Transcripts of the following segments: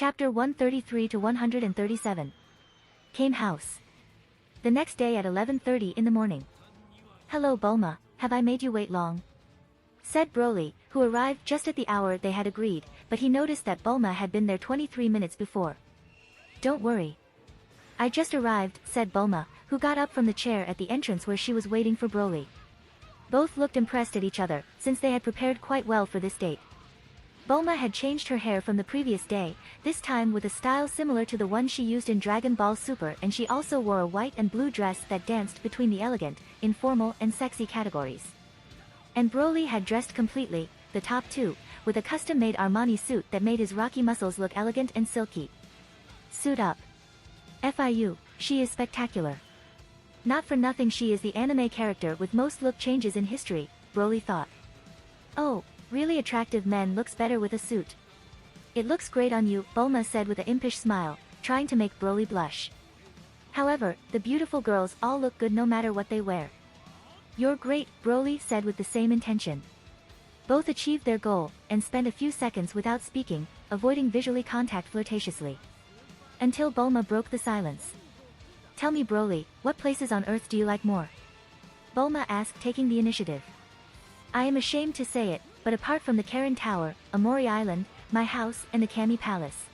Chapter 133 to 137. Came house. The next day at 11:30 in the morning. Hello Bulma, have I made you wait long? Said Broly, who arrived just at the hour they had agreed, but he noticed that Bulma had been there 23 minutes before. Don't worry. I just arrived, said Bulma, who got up from the chair at the entrance where she was waiting for Broly. Both looked impressed at each other, since they had prepared quite well for this date. Bulma had changed her hair from the previous day, this time with a style similar to the one she used in Dragon Ball Super, and she also wore a white and blue dress that danced between the elegant, informal and sexy categories. And Broly had dressed completely, the top too, with a custom-made Armani suit that made his rocky muscles look elegant and silky. Suit up. FIU, she is spectacular. Not for nothing she is the anime character with most look changes in history, Broly thought. Oh, really attractive men looks better with a suit. It looks great on you, Bulma said with an impish smile, trying to make Broly blush. However, the beautiful girls all look good no matter what they wear. You're great, Broly said with the same intention. Both achieved their goal, and spent a few seconds without speaking, avoiding visually contact flirtatiously. Until Bulma broke the silence. Tell me Broly, what places on Earth do you like more? Bulma asked, taking the initiative. I am ashamed to say it, but apart from the Karen Tower, Amori Island, my house, and the Kami Palace.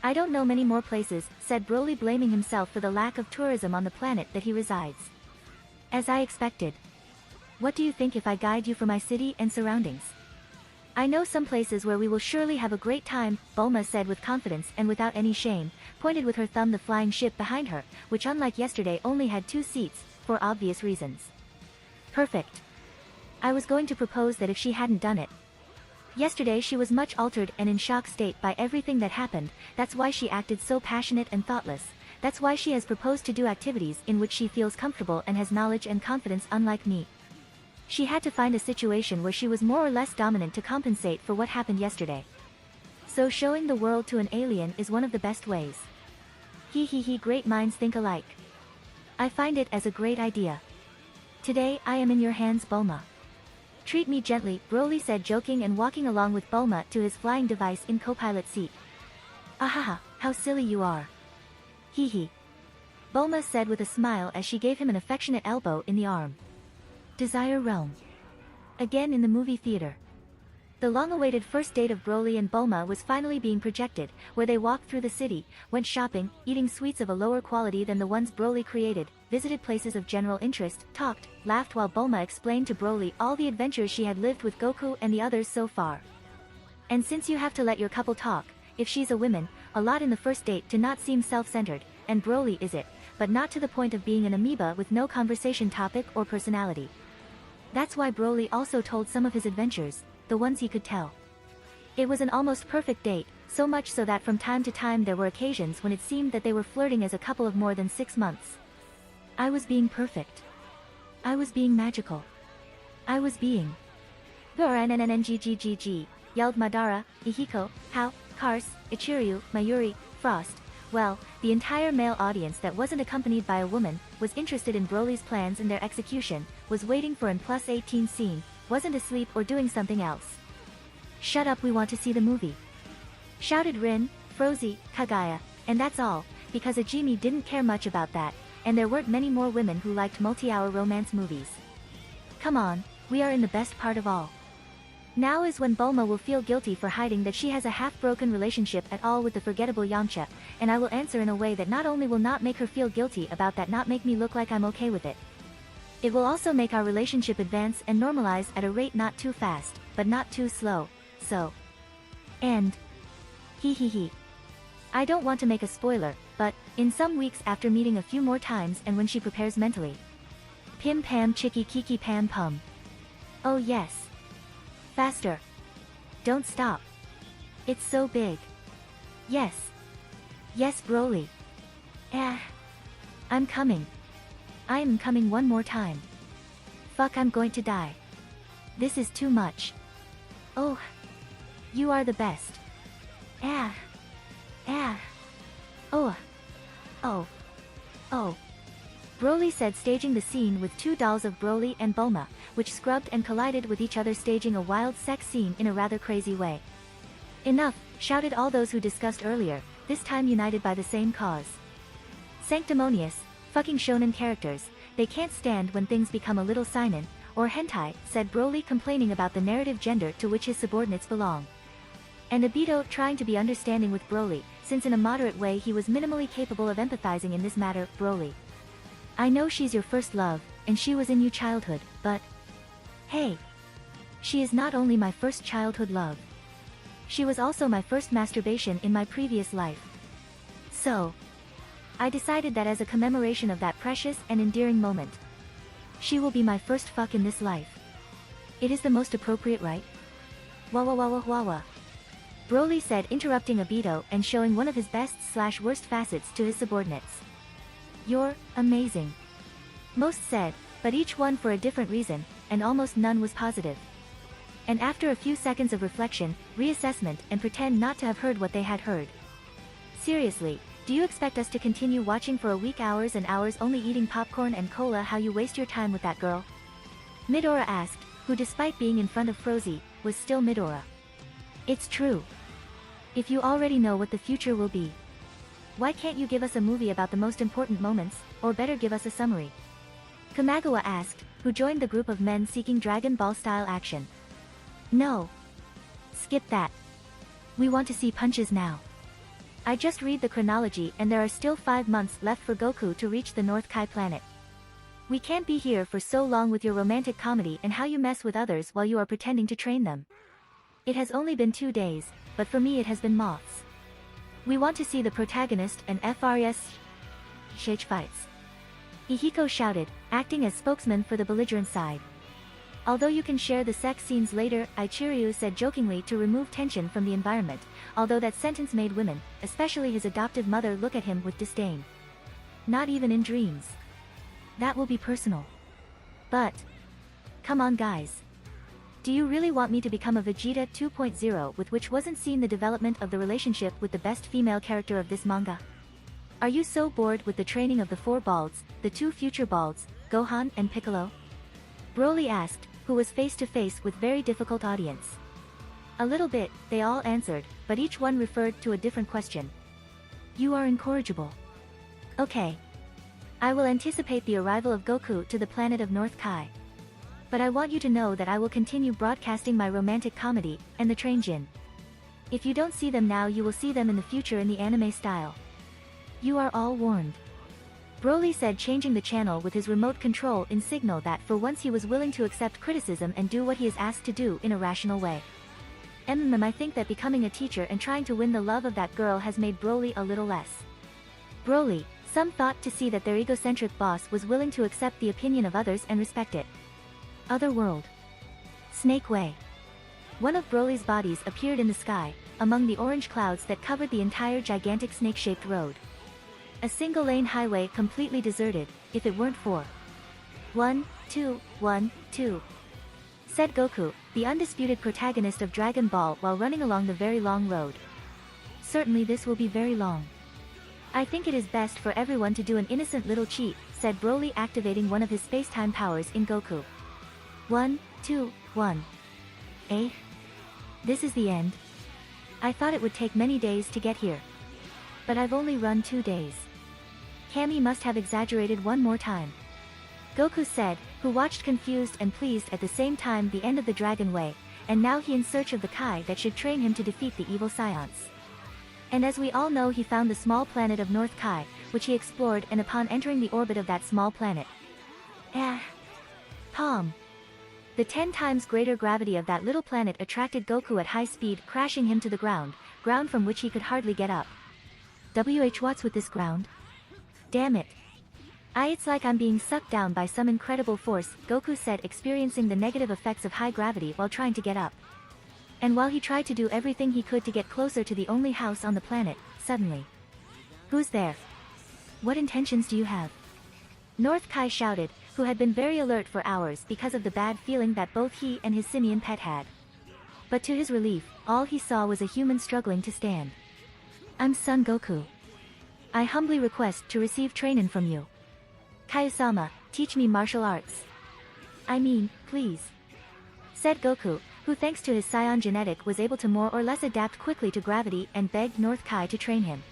I don't know many more places, said Broly, blaming himself for the lack of tourism on the planet that he resides. As I expected. What do you think if I guide you for my city and surroundings? I know some places where we will surely have a great time, Bulma said with confidence and without any shame, pointed with her thumb the flying ship behind her, which unlike yesterday only had 2 seats, for obvious reasons. Perfect. I was going to propose that if she hadn't done it. Yesterday she was much altered and in shock state by everything that happened, that's why she acted so passionate and thoughtless, that's why she has proposed to do activities in which she feels comfortable and has knowledge and confidence unlike me. She had to find a situation where she was more or less dominant to compensate for what happened yesterday. So showing the world to an alien is one of the best ways. He, great minds think alike. I find it as a great idea. Today I am in your hands, Bulma. Treat me gently, Broly said, joking and walking along with Bulma to his flying device in co-pilot seat. Ahaha, how silly you are. Hee. Bulma said with a smile as she gave him an affectionate elbow in the arm. Desire Realm. Again in the movie theater. The long-awaited first date of Broly and Bulma was finally being projected, where they walked through the city, went shopping, eating sweets of a lower quality than the ones Broly created, visited places of general interest, talked, laughed while Bulma explained to Broly all the adventures she had lived with Goku and the others so far. And since you have to let your couple talk, if she's a woman, a lot in the first date to not seem self-centered, and Broly is it, but not to the point of being an amoeba with no conversation topic or personality. That's why Broly also told some of his adventures, the ones he could tell. It was an almost perfect date, so much so that from time to time there were occasions when it seemed that they were flirting as a couple of more than 6 months. I was being perfect. I was being magical. I was being. Gorannnnggggg, yelled Madara, Ihiko, Hao, Kars, Ichiryu, Mayuri, Frost. Well, the entire male audience that wasn't accompanied by a woman, was interested in Broly's plans and their execution, was waiting for an +18 scene, wasn't asleep or doing something else. Shut up, we want to see the movie. Shouted Rin, Frozy, Kagaya, and that's all, because Ajimi didn't care much about that, and there weren't many more women who liked multi-hour romance movies. Come on, we are in the best part of all. Now is when Bulma will feel guilty for hiding that she has a half-broken relationship at all with the forgettable Yamcha, and I will answer in a way that not only will not make her feel guilty about that, not make me look like I'm okay with it. It will also make our relationship advance and normalize at a rate not too fast, but not too slow, so. And. He. I don't want to make a spoiler, but, in some weeks after meeting a few more times and when she prepares mentally. Pim pam chicky kiki pam pum. Oh yes. Faster. Don't stop. It's so big. Yes. Yes, Broly. I'm coming. I'm coming one more time. Fuck, I'm going to die. This is too much. Oh. You are the best. Oh. Broly said, staging the scene with 2 dolls of Broly and Bulma, which scrubbed and collided with each other, staging a wild sex scene in a rather crazy way. Enough, shouted all those who discussed earlier, this time united by the same cause. Sanctimonious, fucking shonen characters, they can't stand when things become a little seinen, or hentai, said Broly, complaining about the narrative gender to which his subordinates belong. And Obito trying to be understanding with Broly, since in a moderate way he was minimally capable of empathizing in this matter. Broly, I know she's your first love, and she was in your childhood, but... Hey! She is not only my first childhood love. She was also my first masturbation in my previous life. So... I decided that as a commemoration of that precious and endearing moment, she will be my first fuck in this life. It is the most appropriate, right? Wah. Broly said, interrupting Obito and showing one of his best/worst facets to his subordinates. You're amazing. Most said, but each one for a different reason, and almost none was positive. And after a few seconds of reflection, reassessment, and pretend not to have heard what they had heard. Seriously, do you expect us to continue watching for a week, hours and hours, only eating popcorn and cola? How you waste your time with that girl? Midora asked, who despite being in front of Frozy, was still Midora. It's true. If you already know what the future will be, why can't you give us a movie about the most important moments, or better give us a summary? Kamagawa asked, who joined the group of men seeking Dragon Ball style action. No. Skip that. We want to see punches now. I just read the chronology and there are still 5 months left for Goku to reach the North Kai planet. We can't be here for so long with your romantic comedy and how you mess with others while you are pretending to train them. It has only been 2 days, but for me it has been months. We want to see the protagonist and FRS fights. Ihiko shouted, acting as spokesman for the belligerent side. Although you can share the sex scenes later, Ichiryu said jokingly to remove tension from the environment, although that sentence made women, especially his adoptive mother, look at him with disdain. Not even in dreams. That will be personal. But... come on guys. Do you really want me to become a Vegeta 2.0 with which wasn't seen the development of the relationship with the best female character of this manga? Are you so bored with the training of the 4 balds, the 2 future balds, Gohan and Piccolo? Broly asked, who was face to face with very difficult audience. A little bit, they all answered, but each one referred to a different question. You are incorrigible. Okay. I will anticipate the arrival of Goku to the planet of North Kai. But I want you to know that I will continue broadcasting my romantic comedy, and the train Jin. If you don't see them now, you will see them in the future in the anime style. You are all warned. Broly said, changing the channel with his remote control in signal that for once he was willing to accept criticism and do what he is asked to do in a rational way. I think that becoming a teacher and trying to win the love of that girl has made Broly a little less. Broly, some thought to see that their egocentric boss was willing to accept the opinion of others and respect it. Other world. Snake Way. One of Broly's bodies appeared in the sky, among the orange clouds that covered the entire gigantic snake-shaped road. A single-lane highway completely deserted, if it weren't for 1, 2, 1, 2. Said Goku, the undisputed protagonist of Dragon Ball, while running along the very long road. Certainly this will be very long. I think it is best for everyone to do an innocent little cheat, said Broly, activating one of his space-time powers in Goku. 1, 2, 1. Eh? This is the end? I thought it would take many days to get here. But I've only run 2 days. Kami must have exaggerated one more time. Goku said, who watched confused and pleased at the same time the end of the Dragon Way, and now he in search of the Kai that should train him to defeat the evil Scions. And as we all know, he found the small planet of North Kai, which he explored, and upon entering the orbit of that small planet. Palm. The 10 times greater gravity of that little planet attracted Goku at high speed, crashing him to the ground from which he could hardly get up. What's with this ground? Damn it. It's like I'm being sucked down by some incredible force, Goku said, experiencing the negative effects of high gravity while trying to get up. And while he tried to do everything he could to get closer to the only house on the planet, suddenly. Who's there? What intentions do you have? North Kai shouted, who had been very alert for hours because of the bad feeling that both he and his simian pet had. But to his relief, all he saw was a human struggling to stand. I'm Son Goku. I humbly request to receive training from you. Kaiosama, teach me martial arts. I mean, please. Said Goku, who thanks to his scion genetic was able to more or less adapt quickly to gravity and begged North Kai to train him.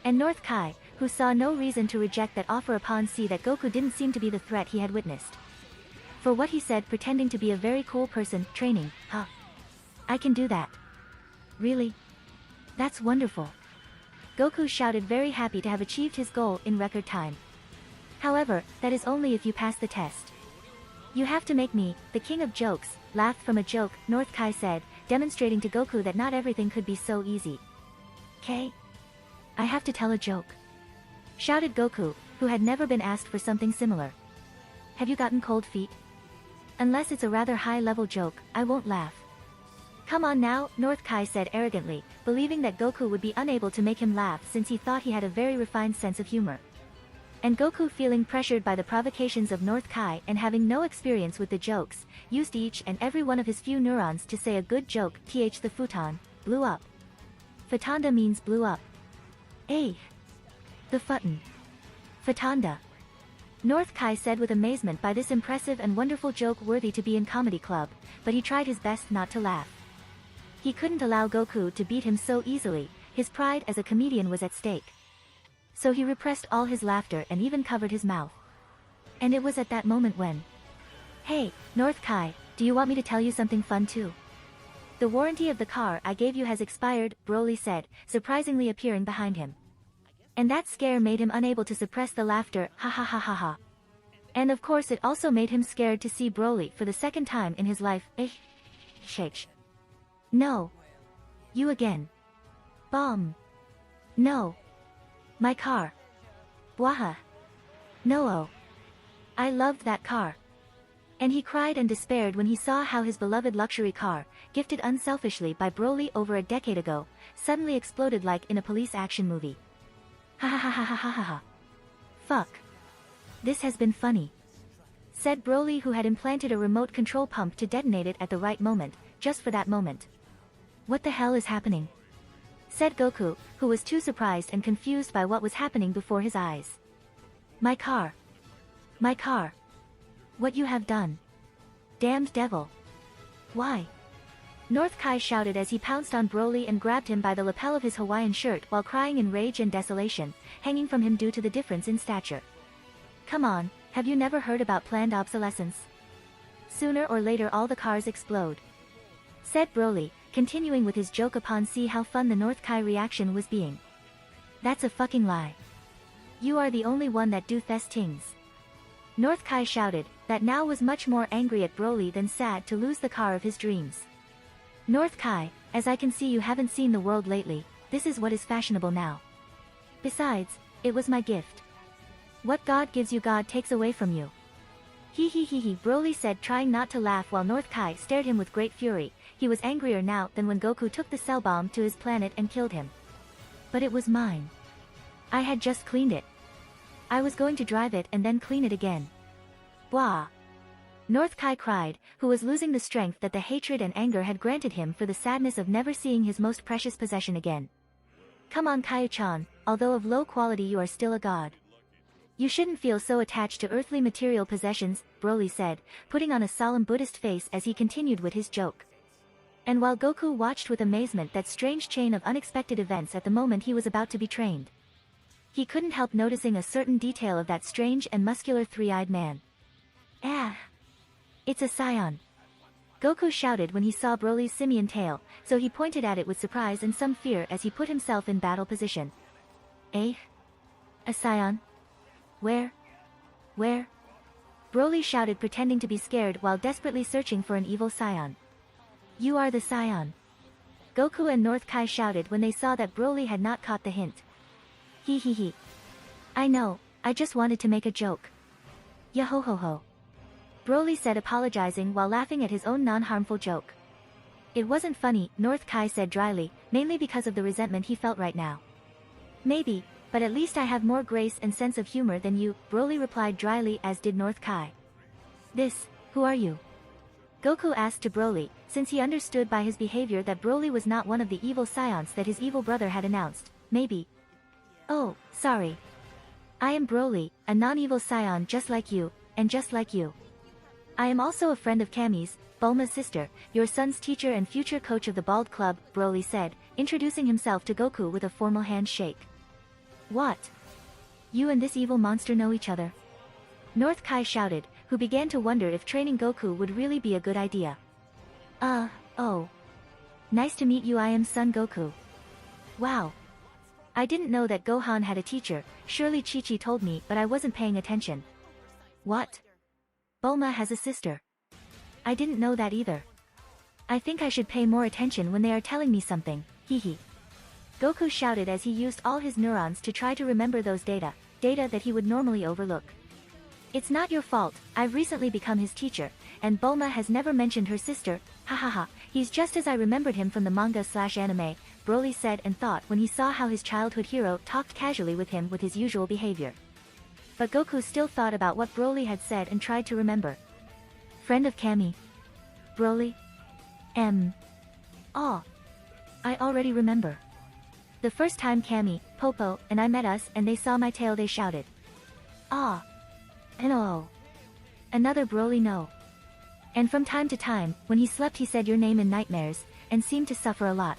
And North Kai, who saw no reason to reject that offer upon seeing that Goku didn't seem to be the threat he had witnessed. For what he said, pretending to be a very cool person, training, huh? I can do that. Really? That's wonderful. Goku shouted, very happy to have achieved his goal in record time. However, that is only if you pass the test. You have to make me, the king of jokes, laugh from a joke, North Kai said, demonstrating to Goku that not everything could be so easy. "K? I have to tell a joke," shouted Goku, who had never been asked for something similar. "Have you gotten cold feet? Unless it's a rather high-level joke, I won't laugh." "Come on now," North Kai said arrogantly, believing that Goku would be unable to make him laugh since he thought he had a very refined sense of humor. And Goku, feeling pressured by the provocations of North Kai and having no experience with the jokes, used each and every one of his few neurons to say a good joke. The futon blew up. Futanda means blew up. The futon. Futanda. North Kai said with amazement by this impressive and wonderful joke worthy to be in comedy club, but he tried his best not to laugh. He couldn't allow Goku to beat him so easily, his pride as a comedian was at stake. So he repressed all his laughter and even covered his mouth. And it was at that moment when, "Hey, North Kai, do you want me to tell you something fun too? The warranty of the car I gave you has expired," Broly said, surprisingly appearing behind him. And that scare made him unable to suppress the laughter, ha ha ha ha ha. And of course it also made him scared to see Broly for the second time in his life. Shake. No. You again. Bomb. No. My car. Bwaha. No. I loved that car. And he cried and despaired when he saw how his beloved luxury car, gifted unselfishly by Broly over a decade ago, suddenly exploded like in a police action movie. Ha ha ha ha ha ha ha ha. Fuck. This has been funny, said Broly, who had implanted a remote control pump to detonate it at the right moment, just for that moment. What the hell is happening? Said Goku, who was too surprised and confused by what was happening before his eyes. My car. My car. What you have done. Damned devil. Why? North Kai shouted as he pounced on Broly and grabbed him by the lapel of his Hawaiian shirt while crying in rage and desolation, hanging from him due to the difference in stature. Come on, have you never heard about planned obsolescence? Sooner or later all the cars explode. Said Broly, continuing with his joke upon see how fun the North Kai reaction was being. That's a fucking lie. You are the only one that do these things. North Kai shouted, that now was much more angry at Broly than sad to lose the car of his dreams. North Kai, as I can see you haven't seen the world lately, this is what is fashionable now. Besides, it was my gift. What God gives you God takes away from you. He, Broly said, trying not to laugh while North Kai stared him with great fury. He was angrier now than when Goku took the cell bomb to his planet and killed him. But it was mine. I had just cleaned it. I was going to drive it and then clean it again. Blah. North Kai cried, who was losing the strength that the hatred and anger had granted him for the sadness of never seeing his most precious possession again. Come on, Kaioshin, although of low quality you are still a god. You shouldn't feel so attached to earthly material possessions, Broly said, putting on a solemn Buddhist face as he continued with his joke. And while Goku watched with amazement that strange chain of unexpected events at the moment he was about to be trained, he couldn't help noticing a certain detail of that strange and muscular three-eyed man. It's a scion. Goku shouted when he saw Broly's simian tail, so he pointed at it with surprise and some fear as he put himself in battle position. A scion? Where? Broly shouted, pretending to be scared while desperately searching for an evil scion. You are the scion. Goku and North Kai shouted when they saw that Broly had not caught the hint. He. I know, I just wanted to make a joke. Yahohoho. Broly said, apologizing while laughing at his own non-harmful joke. It wasn't funny, North Kai said dryly, mainly because of the resentment he felt right now. Maybe, but at least I have more grace and sense of humor than you, Broly replied dryly, as did North Kai. Who are you? Goku asked to Broly, since he understood by his behavior that Broly was not one of the evil scions that his evil brother had announced. Maybe. Oh, sorry. I am Broly, a non-evil scion just like you, and just like you. I am also a friend of Kami's, Bulma's sister, your son's teacher and future coach of the Bald Club, Broly said, introducing himself to Goku with a formal handshake. What? You and this evil monster know each other? North Kai shouted, who began to wonder if training Goku would really be a good idea. Oh. Nice to meet you, I am Son Goku. Wow. I didn't know that Gohan had a teacher, surely Chi-Chi told me but I wasn't paying attention. What? Bulma has a sister. I didn't know that either. I think I should pay more attention when they are telling me something, hehe. Goku shouted as he used all his neurons to try to remember those data that he would normally overlook. It's not your fault, I've recently become his teacher, and Bulma has never mentioned her sister, hahaha, he's just as I remembered him from the manga/anime, Broly said and thought when he saw how his childhood hero talked casually with him with his usual behavior. But Goku still thought about what Broly had said and tried to remember. Friend of Kami. Broly? Oh. I already remember. The first time Kami, Popo, and I met us and they saw my tail they shouted. Ah. And oh. Another Broly no. And from time to time, when he slept he said your name in nightmares, and seemed to suffer a lot.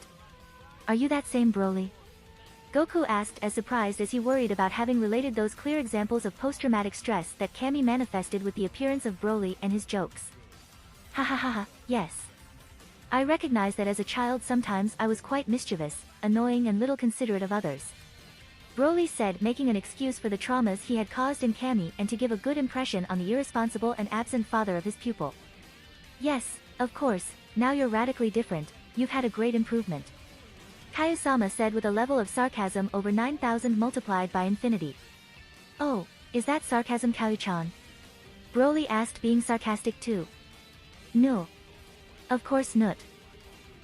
Are you that same Broly? Goku asked as surprised as he worried about having related those clear examples of post-traumatic stress that Kami manifested with the appearance of Broly and his jokes. Ha, yes. I recognize that as a child sometimes I was quite mischievous, annoying and little considerate of others. Broly said, making an excuse for the traumas he had caused in Kami and to give a good impression on the irresponsible and absent father of his pupil. Yes, of course, now you're radically different, you've had a great improvement. Kaiosama said with a level of sarcasm over 9,000 multiplied by infinity. Oh, is that sarcasm, Kaiochan? Broly asked, being sarcastic too. No. Of course not.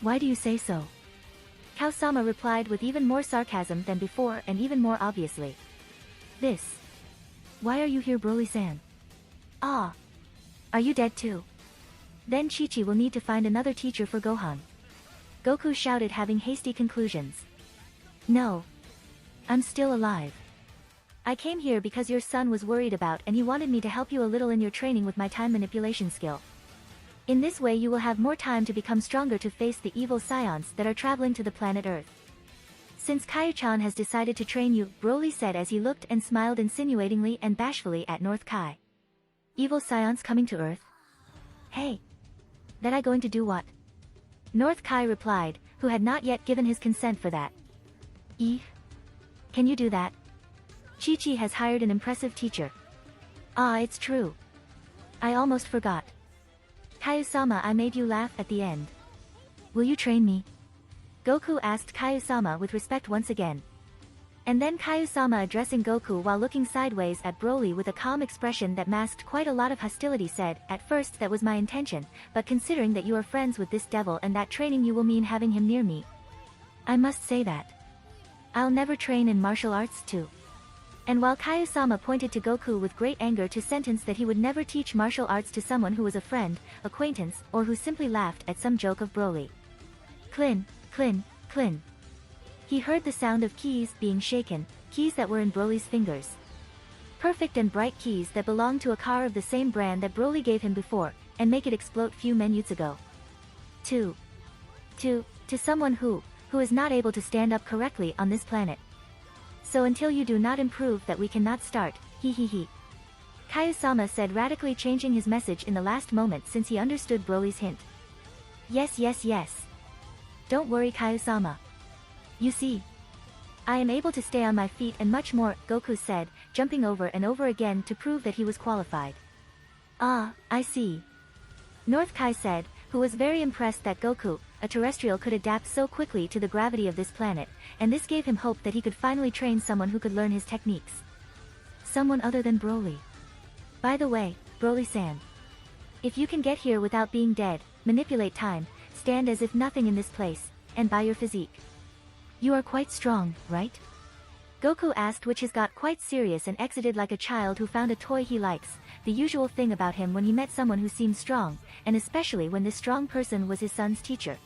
Why do you say so? Kaiosama replied with even more sarcasm than before and even more obviously. This. Why are you here, Broly-san? Ah. Are you dead too? Then Chi-Chi will need to find another teacher for Gohan. Goku shouted, having hasty conclusions. No. I'm still alive. I came here because your son was worried about and he wanted me to help you a little in your training with my time manipulation skill. In this way you will have more time to become stronger to face the evil scions that are traveling to the planet Earth. Since Kaiochan has decided to train you, Broly said as he looked and smiled insinuatingly and bashfully at North Kai. Evil scions coming to Earth? Hey. That I going to do what? North Kai replied, who had not yet given his consent for that. Can you do that? Chi-Chi has hired an impressive teacher. Ah, it's true. I almost forgot. Kaiosama, I made you laugh at the end. Will you train me? Goku asked Kaiosama with respect once again. And then Kaiosama, addressing Goku while looking sideways at Broly with a calm expression that masked quite a lot of hostility, said, at first that was my intention, but considering that you are friends with this devil and that training you will mean having him near me, I must say that I'll never train in martial arts too. And while Kaiosama pointed to Goku with great anger to sentence that he would never teach martial arts to someone who was a friend, acquaintance, or who simply laughed at some joke of Broly. Clin, clin, clin. He heard the sound of keys being shaken, keys that were in Broly's fingers. Perfect and bright keys that belonged to a car of the same brand that Broly gave him before, and make it explode few minutes ago. To someone who is not able to stand up correctly on this planet. So until you do not improve that we cannot start, he. Kaiosama said, radically changing his message in the last moment since he understood Broly's hint. Yes. Don't worry, Kaiosama. You see, I am able to stay on my feet and much more, Goku said, jumping over and over again to prove that he was qualified. Ah, I see. North Kai said, who was very impressed that Goku, a terrestrial, could adapt so quickly to the gravity of this planet, and this gave him hope that he could finally train someone who could learn his techniques. Someone other than Broly. By the way, Broly-san. If you can get here without being dead, manipulate time, stand as if nothing in this place, and by your physique. You are quite strong, right? Goku asked, which has got quite serious and exited like a child who found a toy he likes, the usual thing about him when he met someone who seemed strong, and especially when this strong person was his son's teacher.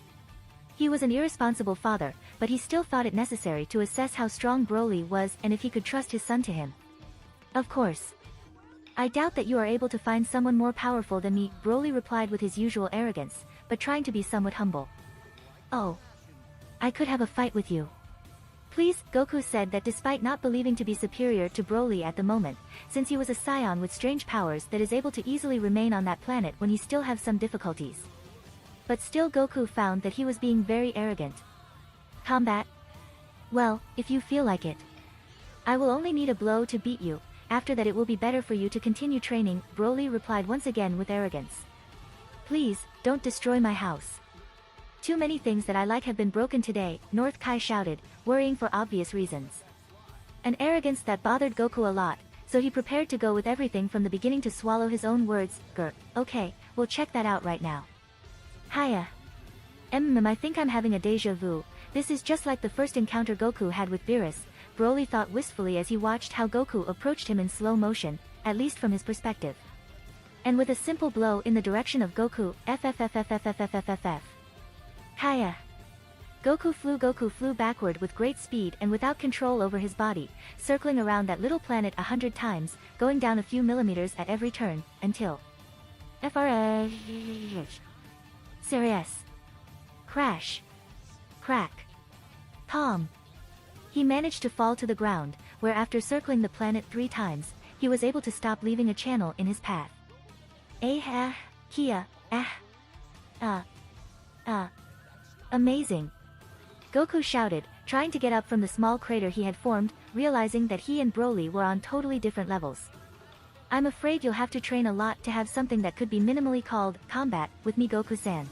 He was an irresponsible father, but he still thought it necessary to assess how strong Broly was and if he could trust his son to him. Of course. I doubt that you are able to find someone more powerful than me, Broly replied with his usual arrogance, but trying to be somewhat humble. Oh. I could have a fight with you. Please, Goku said that despite not believing to be superior to Broly at the moment, since he was a scion with strange powers that is able to easily remain on that planet when he still have some difficulties. But still Goku found that he was being very arrogant. Combat? Well, if you feel like it. I will only need a blow to beat you, after that it will be better for you to continue training, Broly replied once again with arrogance. Please, don't destroy my house. Too many things that I like have been broken today, North Kai shouted, worrying for obvious reasons. An arrogance that bothered Goku a lot, so he prepared to go with everything from the beginning to swallow his own words. Okay, we'll check that out right now. Hiya. I think I'm having a deja vu. This is just like the first encounter Goku had with Beerus, Broly thought wistfully as he watched how Goku approached him in slow motion, at least from his perspective. And with a simple blow in the direction of Goku, FFFFFFFFFF. Hiya. Goku flew backward with great speed and without control over his body, circling around that little planet 100 times, going down a few millimeters at every turn, until Serious. Crash. Crack. Palm. He managed to fall to the ground, where after circling the planet 3 times, he was able to stop leaving a channel in his path. Amazing. Goku shouted, trying to get up from the small crater he had formed, realizing that he and Broly were on totally different levels. I'm afraid you'll have to train a lot to have something that could be minimally called combat with me, Goku-san.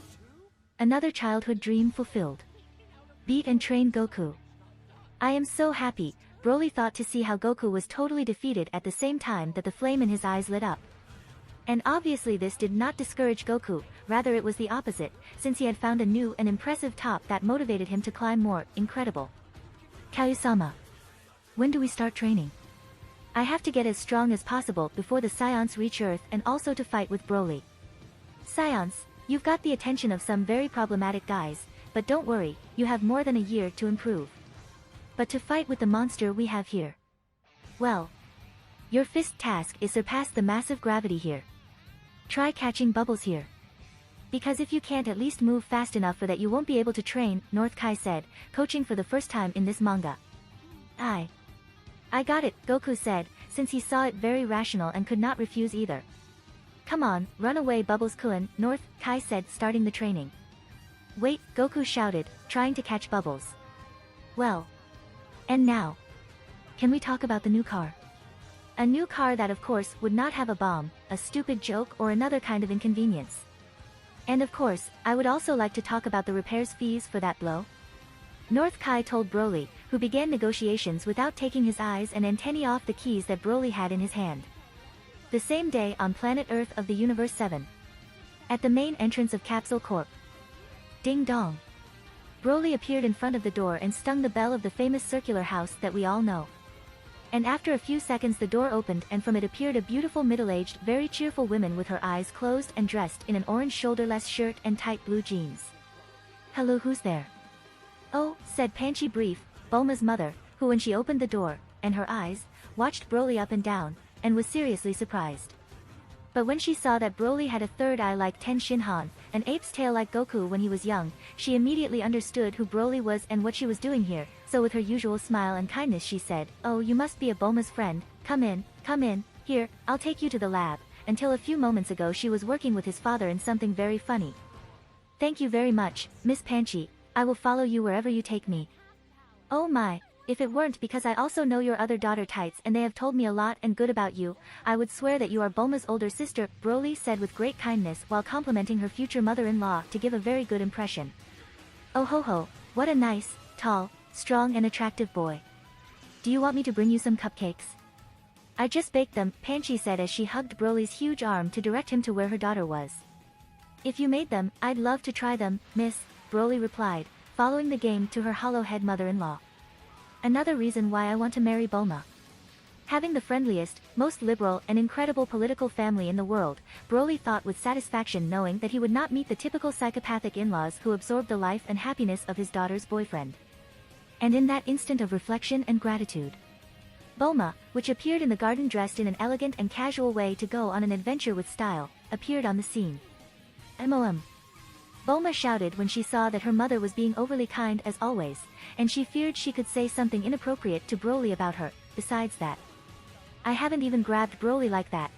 Another childhood dream fulfilled. Beat and train Goku. I am so happy, Broly thought to see how Goku was totally defeated at the same time that the flame in his eyes lit up. And obviously this did not discourage Goku, rather it was the opposite, since he had found a new and impressive top that motivated him to climb more. Incredible. Kaiosama. When do we start training? I have to get as strong as possible before the Scions reach Earth and also to fight with Broly. Scions, you've got the attention of some very problematic guys, but don't worry, you have more than a year to improve. But to fight with the monster we have here. Well. Your fist task is surpass the massive gravity here. Try catching bubbles here. Because if you can't at least move fast enough for that you won't be able to train, North Kai said, coaching for the first time in this manga. I got it, Goku said, since he saw it very rational and could not refuse either. Come on, run away Bubbles-kun, North Kai said, starting the training. Wait, Goku shouted, trying to catch Bubbles. Well. And now. Can we talk about the new car? A new car that of course would not have a bomb, a stupid joke or another kind of inconvenience. And of course, I would also like to talk about the repairs fees for that blow. North Kai told Broly, who began negotiations without taking his eyes and antennae off the keys that Broly had in his hand. The same day on planet Earth of the Universe 7. At the main entrance of Capsule Corp. Ding dong. Broly appeared in front of the door and stung the bell of the famous circular house that we all know. And after a few seconds the door opened and from it appeared a beautiful middle-aged, very cheerful woman with her eyes closed and dressed in an orange shoulderless shirt and tight blue jeans. Hello, who's there? Oh, said Panchi Brief, Bulma's mother, who when she opened the door, and her eyes, watched Broly up and down, and was seriously surprised. But when she saw that Broly had a third eye like Ten Shinhan, an ape's tail like Goku when he was young, she immediately understood who Broly was and what she was doing here, so with her usual smile and kindness she said, "Oh, you must be a Bulma's friend, come in, here, I'll take you to the lab," until a few moments ago she was working with his father in something very funny. Thank you very much, Miss Panchi, I will follow you wherever you take me. Oh my. If it weren't because I also know your other daughter Tights and they have told me a lot and good about you, I would swear that you are Bulma's older sister, Broly said with great kindness while complimenting her future mother-in-law to give a very good impression. Oh ho ho, what a nice, tall, strong and attractive boy. Do you want me to bring you some cupcakes? I just baked them, Panchi said as she hugged Broly's huge arm to direct him to where her daughter was. If you made them, I'd love to try them, miss, Broly replied, following the game to her hollow-head mother-in-law. Another reason why I want to marry Bulma. Having the friendliest, most liberal and incredible political family in the world, Broly thought with satisfaction knowing that he would not meet the typical psychopathic in-laws who absorbed the life and happiness of his daughter's boyfriend. And in that instant of reflection and gratitude, Bulma, which appeared in the garden dressed in an elegant and casual way to go on an adventure with style, appeared on the scene. "MOM." Bulma shouted when she saw that her mother was being overly kind as always, and she feared she could say something inappropriate to Broly about her. Besides that, I haven't even grabbed Broly like that.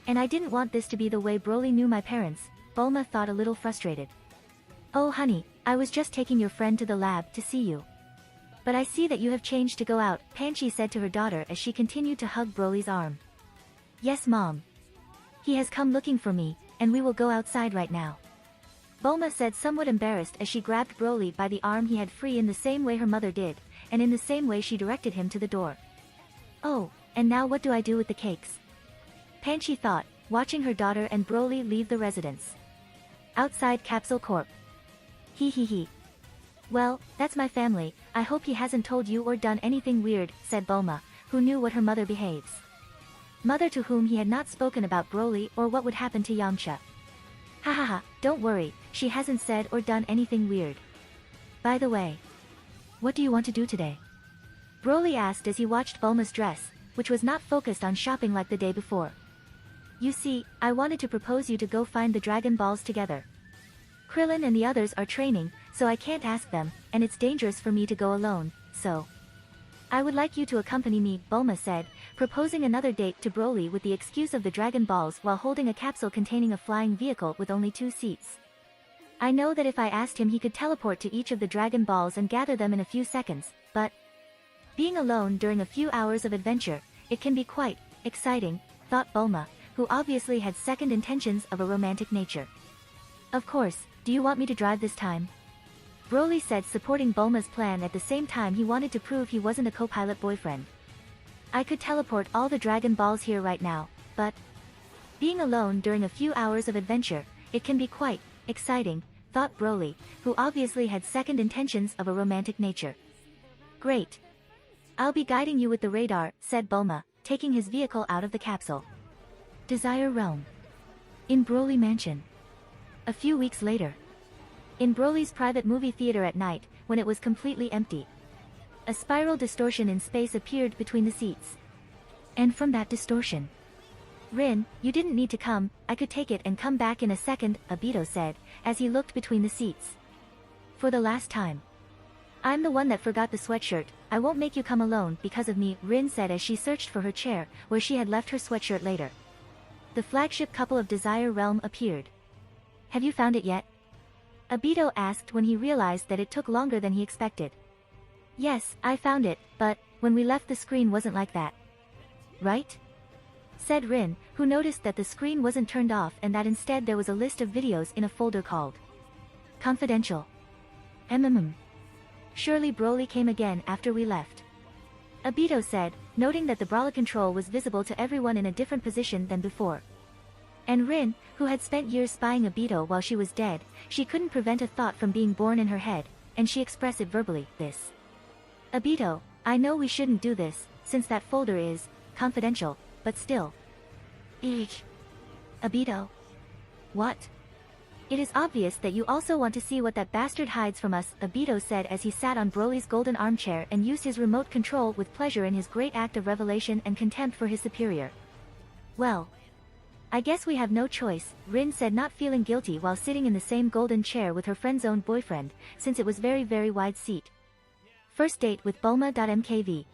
And I didn't want this to be the way Broly knew my parents. Bulma thought a little frustrated. "Oh honey, I was just taking your friend to the lab to see you. But I see that you have changed to go out," Panchi said to her daughter as she continued to hug Broly's arm. "Yes mom. He has come looking for me, and we will go outside right now." Bulma said somewhat embarrassed as she grabbed Broly by the arm he had free in the same way her mother did, and in the same way she directed him to the door. "Oh, and now what do I do with the cakes?" Panchi thought, watching her daughter and Broly leave the residence. Outside Capsule Corp. He. "Well, that's my family, I hope he hasn't told you or done anything weird," said Bulma, who knew what her mother behaves. Mother to whom he had not spoken about Broly or what would happen to Yamcha. "Hahaha, don't worry, she hasn't said or done anything weird. By the way, what do you want to do today?" Broly asked as he watched Bulma's dress, which was not focused on shopping like the day before. "You see, I wanted to propose you to go find the Dragon Balls together. Krillin and the others are training, so I can't ask them, and it's dangerous for me to go alone, so I would like you to accompany me," Bulma said, proposing another date to Broly with the excuse of the Dragon Balls while holding a capsule containing a flying vehicle with only 2 seats. "I know that if I asked him he could teleport to each of the Dragon Balls and gather them in a few seconds, but being alone during a few hours of adventure, it can be quite exciting," thought Bulma, who obviously had second intentions of a romantic nature. "Of course, do you want me to drive this time?" Broly said, supporting Bulma's plan at the same time he wanted to prove he wasn't a co-pilot boyfriend. "I could teleport all the Dragon Balls here right now, but being alone during a few hours of adventure, it can be quite exciting," thought Broly, who obviously had second intentions of a romantic nature. "Great. I'll be guiding you with the radar," said Bulma, taking his vehicle out of the capsule. Desire Realm. In Broly Mansion. A few weeks later. In Broly's private movie theater at night, when it was completely empty. A spiral distortion in space appeared between the seats. And from that distortion, "Rin, you didn't need to come, I could take it and come back in a second," Obito said, as he looked between the seats. "For the last time. I'm the one that forgot the sweatshirt, I won't make you come alone because of me," Rin said as she searched for her chair, where she had left her sweatshirt later. The flagship couple of Desire Realm appeared. "Have you found it yet?" Obito asked when he realized that it took longer than he expected. "Yes, I found it, but when we left the screen wasn't like that. Right?" said Rin, who noticed that the screen wasn't turned off and that instead there was a list of videos in a folder called Confidential. Surely Broly came again after we left. Obito said, noting that the Brawler control was visible to everyone in a different position than before. And Rin, who had spent years spying Obito while she was dead, she couldn't prevent a thought from being born in her head, and she expressed it verbally, "This. Obito, I know we shouldn't do this, since that folder is confidential, but still." Eek. "Obito. What? It is obvious that you also want to see what that bastard hides from us," Obito said as he sat on Broly's golden armchair and used his remote control with pleasure in his great act of revelation and contempt for his superior. "Well, I guess we have no choice," Rin said, not feeling guilty while sitting in the same golden chair with her friend's own boyfriend, since it was very wide seat. First date with Bulma.mkv.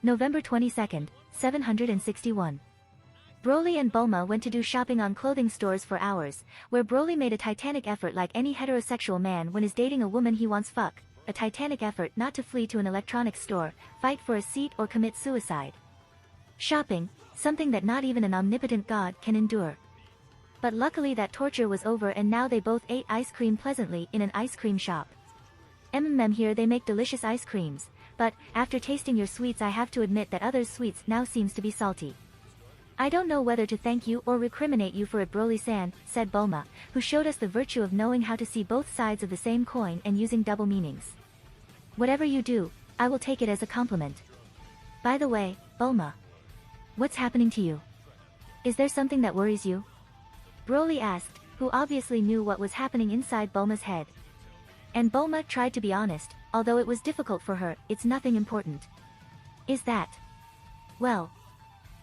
November 22nd, 761. Broly and Bulma went to do shopping on clothing stores for hours, where Broly made a titanic effort like any heterosexual man when is dating a woman he wants fuck, a titanic effort not to flee to an electronics store, fight for a seat or commit suicide. Shopping, something that not even an omnipotent god can endure. But luckily that torture was over and now they both ate ice cream pleasantly in an ice cream shop. Here they make delicious ice creams, but after tasting your sweets I have to admit that others' sweets now seems to be salty. "I don't know whether to thank you or recriminate you for it, Broly-san," said Bulma, who showed us the virtue of knowing how to see both sides of the same coin and using double meanings. "Whatever you do, I will take it as a compliment. By the way, Bulma. What's happening to you? Is there something that worries you?" Broly asked, who obviously knew what was happening inside Bulma's head. And Bulma tried to be honest, although it was difficult for her, "It's nothing important." "Is that Well,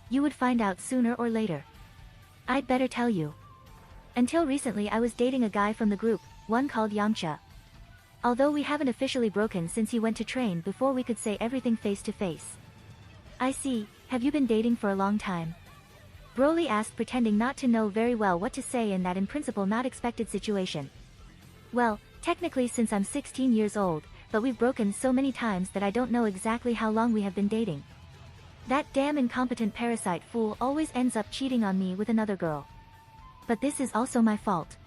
you would find out sooner or later. I'd better tell you. Until recently I was dating a guy from the group, one called Yamcha. Although we haven't officially broken since he went to train before we could say everything face to face. I see, have you been dating for a long time? Broly asked, pretending not to know very well what to say in that in principle not expected situation. Well, technically since I'm 16 years old, but we've broken so many times that I don't know exactly how long we have been dating. That damn incompetent parasite fool always ends up cheating on me with another girl. But this is also my fault.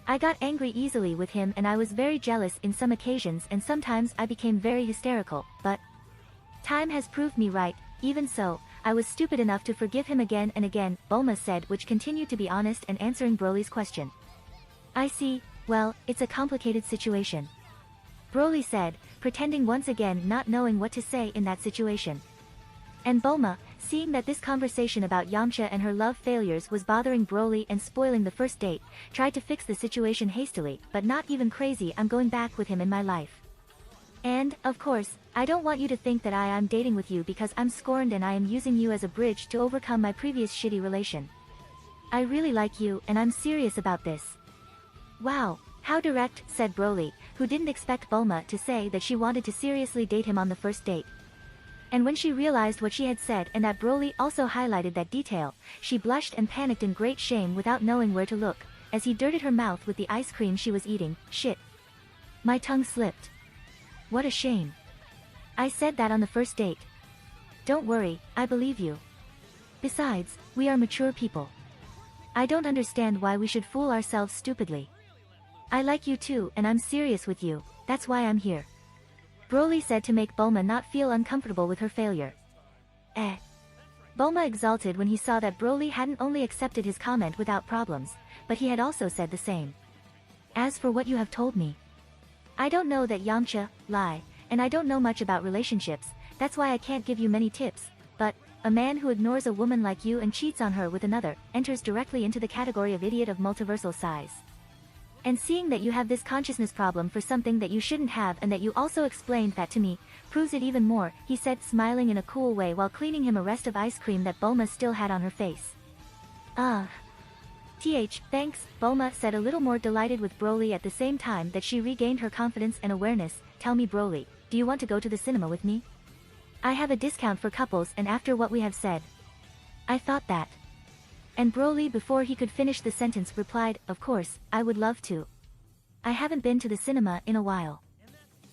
I got angry easily with him and I was very jealous in some occasions and sometimes I became very hysterical, but time has proved me right. Even so, I was stupid enough to forgive him again and again, Bulma said, which continued to be honest and answering Broly's question. I see, well, it's a complicated situation. Broly said, pretending once again not knowing what to say in that situation. And Bulma, seeing that this conversation about Yamcha and her love failures was bothering Broly and spoiling the first date, tried to fix the situation hastily, but not even crazy, I'm going back with him in my life. And, of course, I don't want you to think that I am dating with you because I'm scorned and I am using you as a bridge to overcome my previous shitty relation. I really like you and I'm serious about this. Wow, how direct, said Broly, who didn't expect Bulma to say that she wanted to seriously date him on the first date. And when she realized what she had said and that Broly also highlighted that detail, she blushed and panicked in great shame without knowing where to look, as he dirted her mouth with the ice cream she was eating. Shit. My tongue slipped. What a shame. I said that on the first date. Don't worry, I believe you. Besides, we are mature people. I don't understand why we should fool ourselves stupidly. I like you too and I'm serious with you, that's why I'm here. Broly said to make Bulma not feel uncomfortable with her failure. Bulma exulted when he saw that Broly hadn't only accepted his comment without problems, but he had also said the same. As for what you have told me, I don't know that Yamcha, lie, and I don't know much about relationships, that's why I can't give you many tips, but a man who ignores a woman like you and cheats on her with another, enters directly into the category of idiot of multiversal size. And seeing that you have this consciousness problem for something that you shouldn't have and that you also explained that to me, proves it even more, he said, smiling in a cool way while cleaning him a rest of ice cream that Bulma still had on her face. Thanks, Bulma said, a little more delighted with Broly at the same time that she regained her confidence and awareness. Tell me, Broly, do you want to go to the cinema with me? I have a discount for couples and after what we have said. I thought that. And Broly, before he could finish the sentence, replied, of course, I would love to. I haven't been to the cinema in a while.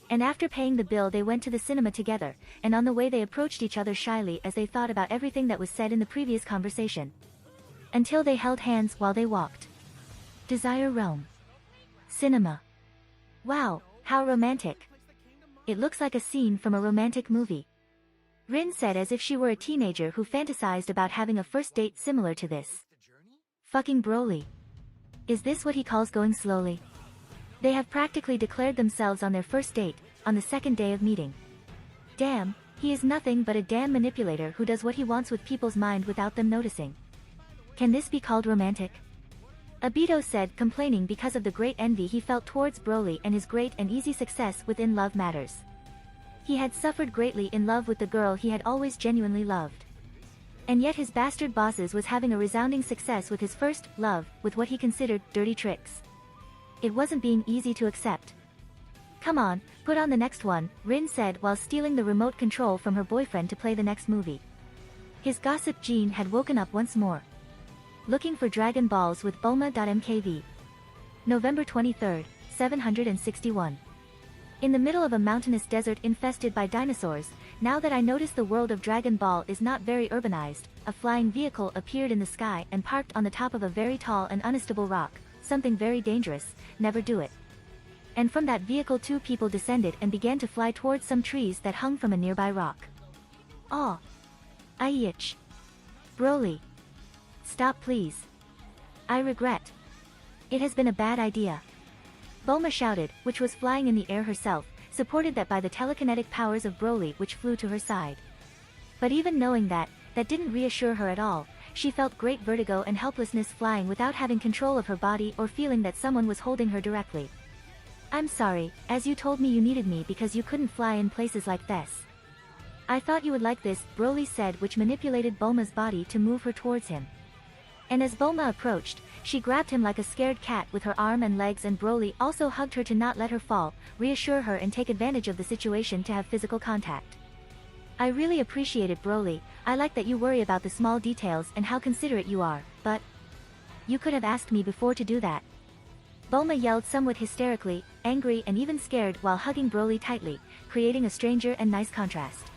And after paying the bill they went to the cinema together, and on the way they approached each other shyly as they thought about everything that was said in the previous conversation. Until they held hands while they walked. Desire Realm. Cinema. Wow, how romantic. It looks like a scene from a romantic movie. Rin said as if she were a teenager who fantasized about having a first date similar to this. Fucking Broly. Is this what he calls going slowly? They have practically declared themselves on their first date, on the second day of meeting. Damn, he is nothing but a damn manipulator who does what he wants with people's mind without them noticing. Can this be called romantic? Obito said, complaining because of the great envy he felt towards Broly and his great and easy success within love matters. He had suffered greatly in love with the girl he had always genuinely loved. And yet his bastard bosses was having a resounding success with his first love, with what he considered dirty tricks. It wasn't being easy to accept. Come on, put on the next one, Rin said while stealing the remote control from her boyfriend to play the next movie. His gossip gene had woken up once more. Looking for Dragon Balls with Bulma.mkv. November 23, 761. In the middle of a mountainous desert infested by dinosaurs, now that I notice the world of Dragon Ball is not very urbanized, a flying vehicle appeared in the sky and parked on the top of a very tall and unstable rock, something very dangerous, never do it. And from that vehicle 2 people descended and began to fly towards some trees that hung from a nearby rock. Aw. Aiyich. Broly. Stop please. I regret. It has been a bad idea. Bulma shouted, which was flying in the air herself, supported that by the telekinetic powers of Broly which flew to her side. But even knowing that didn't reassure her at all. She felt great vertigo and helplessness flying without having control of her body or feeling that someone was holding her directly. I'm sorry, as you told me you needed me because you couldn't fly in places like this. I thought you would like this, Broly said, which manipulated Bulma's body to move her towards him. And as Bulma approached, she grabbed him like a scared cat with her arm and legs, and Broly also hugged her to not let her fall, reassure her and take advantage of the situation to have physical contact. I really appreciate it, Broly. I like that you worry about the small details and how considerate you are, but you could have asked me before to do that. Bulma yelled somewhat hysterically, angry and even scared while hugging Broly tightly, creating a stranger and nice contrast.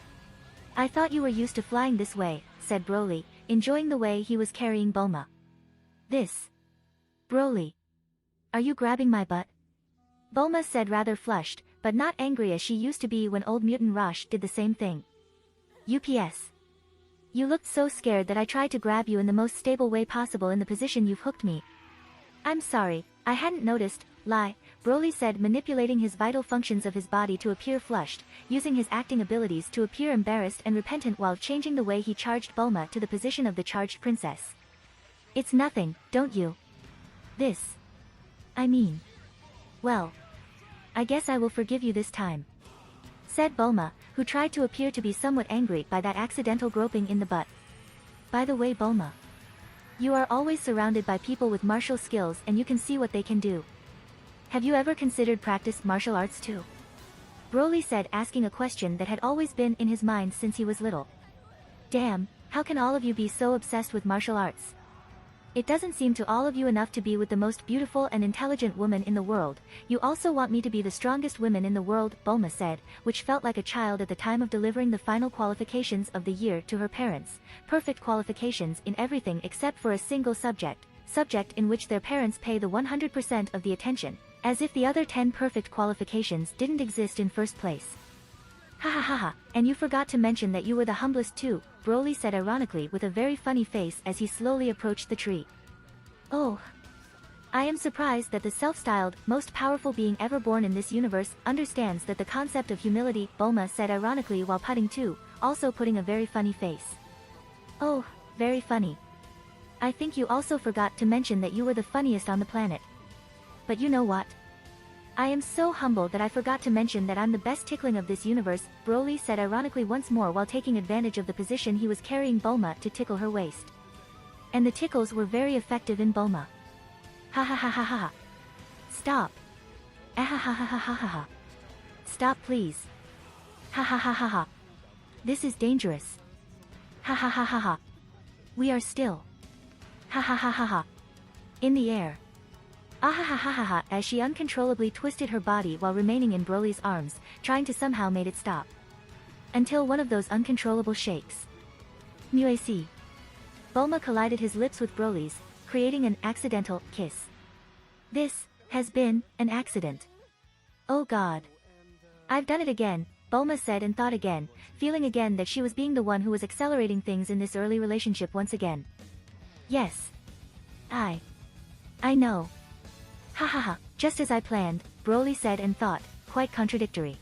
I thought you were used to flying this way, said Broly, enjoying the way he was carrying Bulma. This. Broly. Are you grabbing my butt? Bulma said, rather flushed, but not angry as she used to be when old mutant Rosh did the same thing. UPS. You looked so scared that I tried to grab you in the most stable way possible in the position you've hooked me. I'm sorry, I hadn't noticed, lie, Broly said, manipulating his vital functions of his body to appear flushed, using his acting abilities to appear embarrassed and repentant while changing the way he charged Bulma to the position of the charged princess. It's nothing, don't you? This. I mean. Well. I guess I will forgive you this time, said Bulma, who tried to appear to be somewhat angry by that accidental groping in the butt. By the way, Bulma. You are always surrounded by people with martial skills and you can see what they can do. Have you ever considered practice martial arts too? Broly said, asking a question that had always been in his mind since he was little. Damn, how can all of you be so obsessed with martial arts? It doesn't seem to all of you enough to be with the most beautiful and intelligent woman in the world. You also want me to be the strongest woman in the world, Bulma said, which felt like a child at the time of delivering the final qualifications of the year to her parents. Perfect qualifications in everything except for a single subject in which their parents pay the 100% of the attention, as if the other 10 perfect qualifications didn't exist in first place. Ha ha ha ha, and you forgot to mention that you were the humblest too, Broly said ironically with a very funny face as he slowly approached the tree. Oh. I am surprised that the self-styled, most powerful being ever born in this universe understands that the concept of humility, Bulma said ironically while putting too, also putting a very funny face. Oh, very funny. I think you also forgot to mention that you were the funniest on the planet. But you know what? I am so humble that I forgot to mention that I'm the best tickling of this universe, Broly said ironically once more while taking advantage of the position he was carrying Bulma to tickle her waist. And the tickles were very effective in Bulma. Ha ha ha ha ha ha. Stop. Ah ha ha ha ha ha ha ha. Stop please. Ha ha ha ha ha. This is dangerous. Ha ha ha ha ha. We are still. Ha ha ha ha ha. In the air. Ah ha ha ha ha ha, as she uncontrollably twisted her body while remaining in Broly's arms, trying to somehow make it stop. Until one of those uncontrollable shakes. Muac. Bulma collided his lips with Broly's, creating an accidental kiss. This has been an accident. Oh god. I've done it again, Bulma said and thought again, feeling again that she was being the one who was accelerating things in this early relationship once again. Yes. I know. Ha ha ha, just as I planned, Broly said and thought, quite contradictory.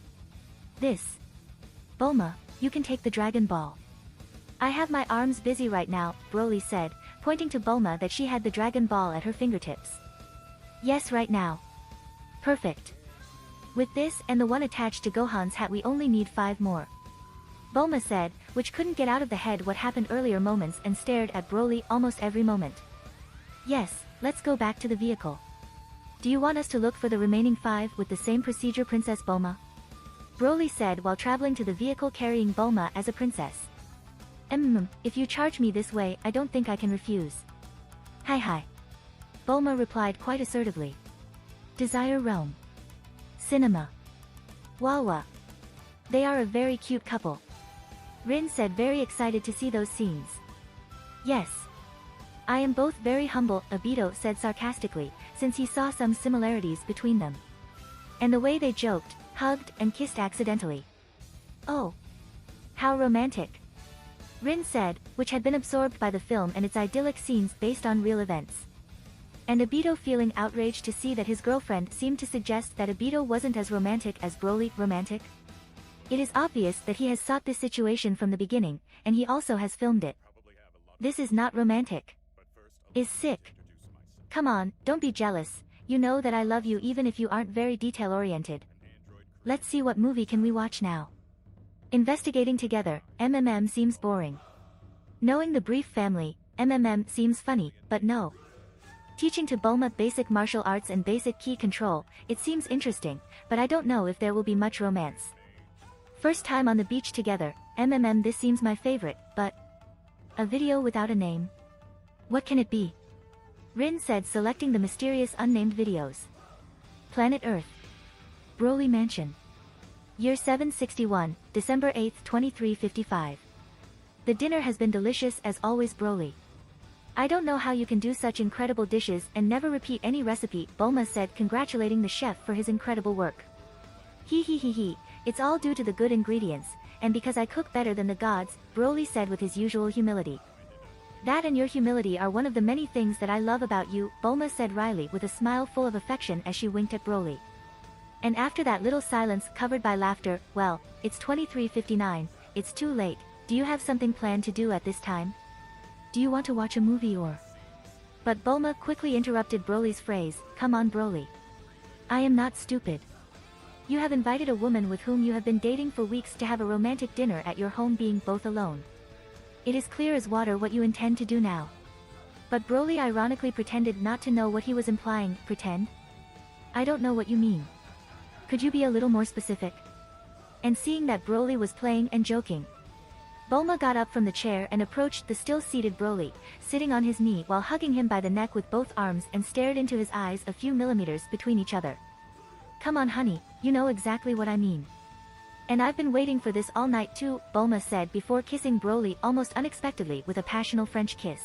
This. Bulma, you can take the Dragon Ball. I have my arms busy right now, Broly said, pointing to Bulma that she had the Dragon Ball at her fingertips. Yes, right now. Perfect. With this and the one attached to Gohan's hat we only need 5 more. Bulma said, which couldn't get out of the head what happened earlier moments and stared at Broly almost every moment. Yes, let's go back to the vehicle. Do you want us to look for the remaining 5 with the same procedure, Princess Bulma? Broly said while traveling to the vehicle carrying Bulma as a princess. If you charge me this way, I don't think I can refuse. Hi. Bulma replied quite assertively. Desire Realm. Cinema. Wawa. They are a very cute couple. Rin said, very excited to see those scenes. Yes. I am both very humble, Obito said sarcastically, since he saw some similarities between them. And the way they joked, hugged, and kissed accidentally. Oh. How romantic. Rin said, which had been absorbed by the film and its idyllic scenes based on real events. And Obito feeling outraged to see that his girlfriend seemed to suggest that Obito wasn't as romantic as Broly. Romantic? It is obvious that he has sought this situation from the beginning, and he also has filmed it. This is not romantic. Is sick. Come on, don't be jealous, you know that I love you even if you aren't very detail-oriented. Let's see what movie can we watch now. Investigating together, MMM seems boring. Knowing the brief family, MMM seems funny, but no. Teaching to Bulma basic martial arts and basic ki control, it seems interesting, but I don't know if there will be much romance. First time on the beach together, MMM this seems my favorite, but... A video without a name? What can it be? Rin said, selecting the mysterious unnamed videos. Planet Earth. Broly Mansion. Year 761, December 8, 2355. The dinner has been delicious as always, Broly. I don't know how you can do such incredible dishes and never repeat any recipe, Bulma said, congratulating the chef for his incredible work. He, it's all due to the good ingredients, and because I cook better than the gods, Broly said with his usual humility. That and your humility are one of the many things that I love about you, Bulma said wryly with a smile full of affection as she winked at Broly. And after that little silence covered by laughter, well, it's 23:59, it's too late, do you have something planned to do at this time? Do you want to watch a movie or... But Bulma quickly interrupted Broly's phrase, come on Broly. I am not stupid. You have invited a woman with whom you have been dating for weeks to have a romantic dinner at your home being both alone. It is clear as water what you intend to do now. But Broly ironically pretended not to know what he was implying, pretend? I don't know what you mean. Could you be a little more specific? And seeing that Broly was playing and joking, Bulma got up from the chair and approached the still-seated Broly, sitting on his knee while hugging him by the neck with both arms and stared into his eyes a few millimeters between each other. Come on honey, you know exactly what I mean. And I've been waiting for this all night too, Bulma said before kissing Broly almost unexpectedly with a passionate French kiss.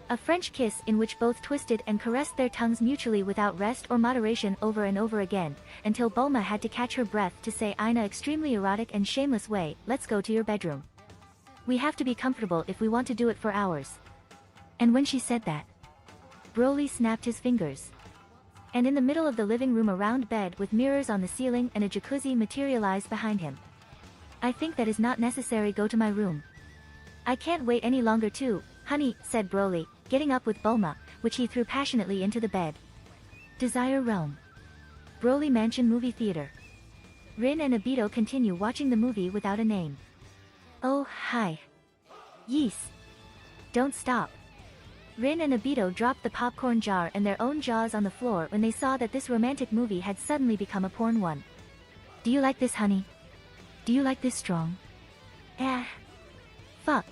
A French kiss in which both twisted and caressed their tongues mutually without rest or moderation over and over again, until Bulma had to catch her breath to say in an extremely erotic and shameless way, let's go to your bedroom. We have to be comfortable if we want to do it for hours. And when she said that, Broly snapped his fingers. And in the middle of the living room a round bed with mirrors on the ceiling and a jacuzzi materialized behind him. I think that is not necessary, go to my room. I can't wait any longer too, honey, said Broly, getting up with Bulma, which he threw passionately into the bed. Desire Realm. Broly Mansion Movie Theater. Rin and Obito continue watching the movie without a name. Oh, hi. Yees. Don't stop. Rin and Obito dropped the popcorn jar and their own jaws on the floor when they saw that this romantic movie had suddenly become a porn one. Do you like this, honey? Do you like this strong? Fuck.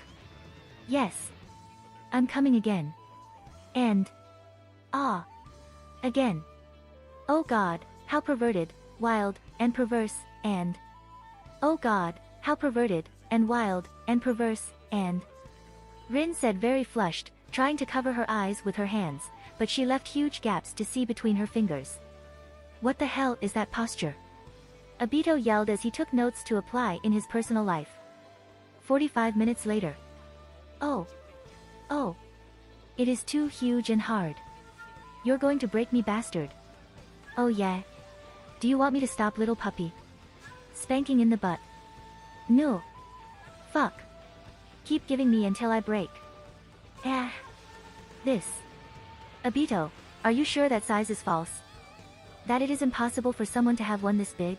Yes. I'm coming again. And... Again. Oh god, how perverted, wild, and perverse, and... Oh god, how perverted, and wild, and perverse, and... Rin said very flushed, trying to cover her eyes with her hands, but she left huge gaps to see between her fingers. What the hell is that posture? Obito yelled as he took notes to apply in his personal life. 45 minutes later. Oh. It is too huge and hard. You're going to break me, bastard. Oh yeah. Do you want me to stop, little puppy? Spanking in the butt. No. Fuck. Keep giving me until I break. This. Obito, are you sure that size is false? That it is impossible for someone to have one this big?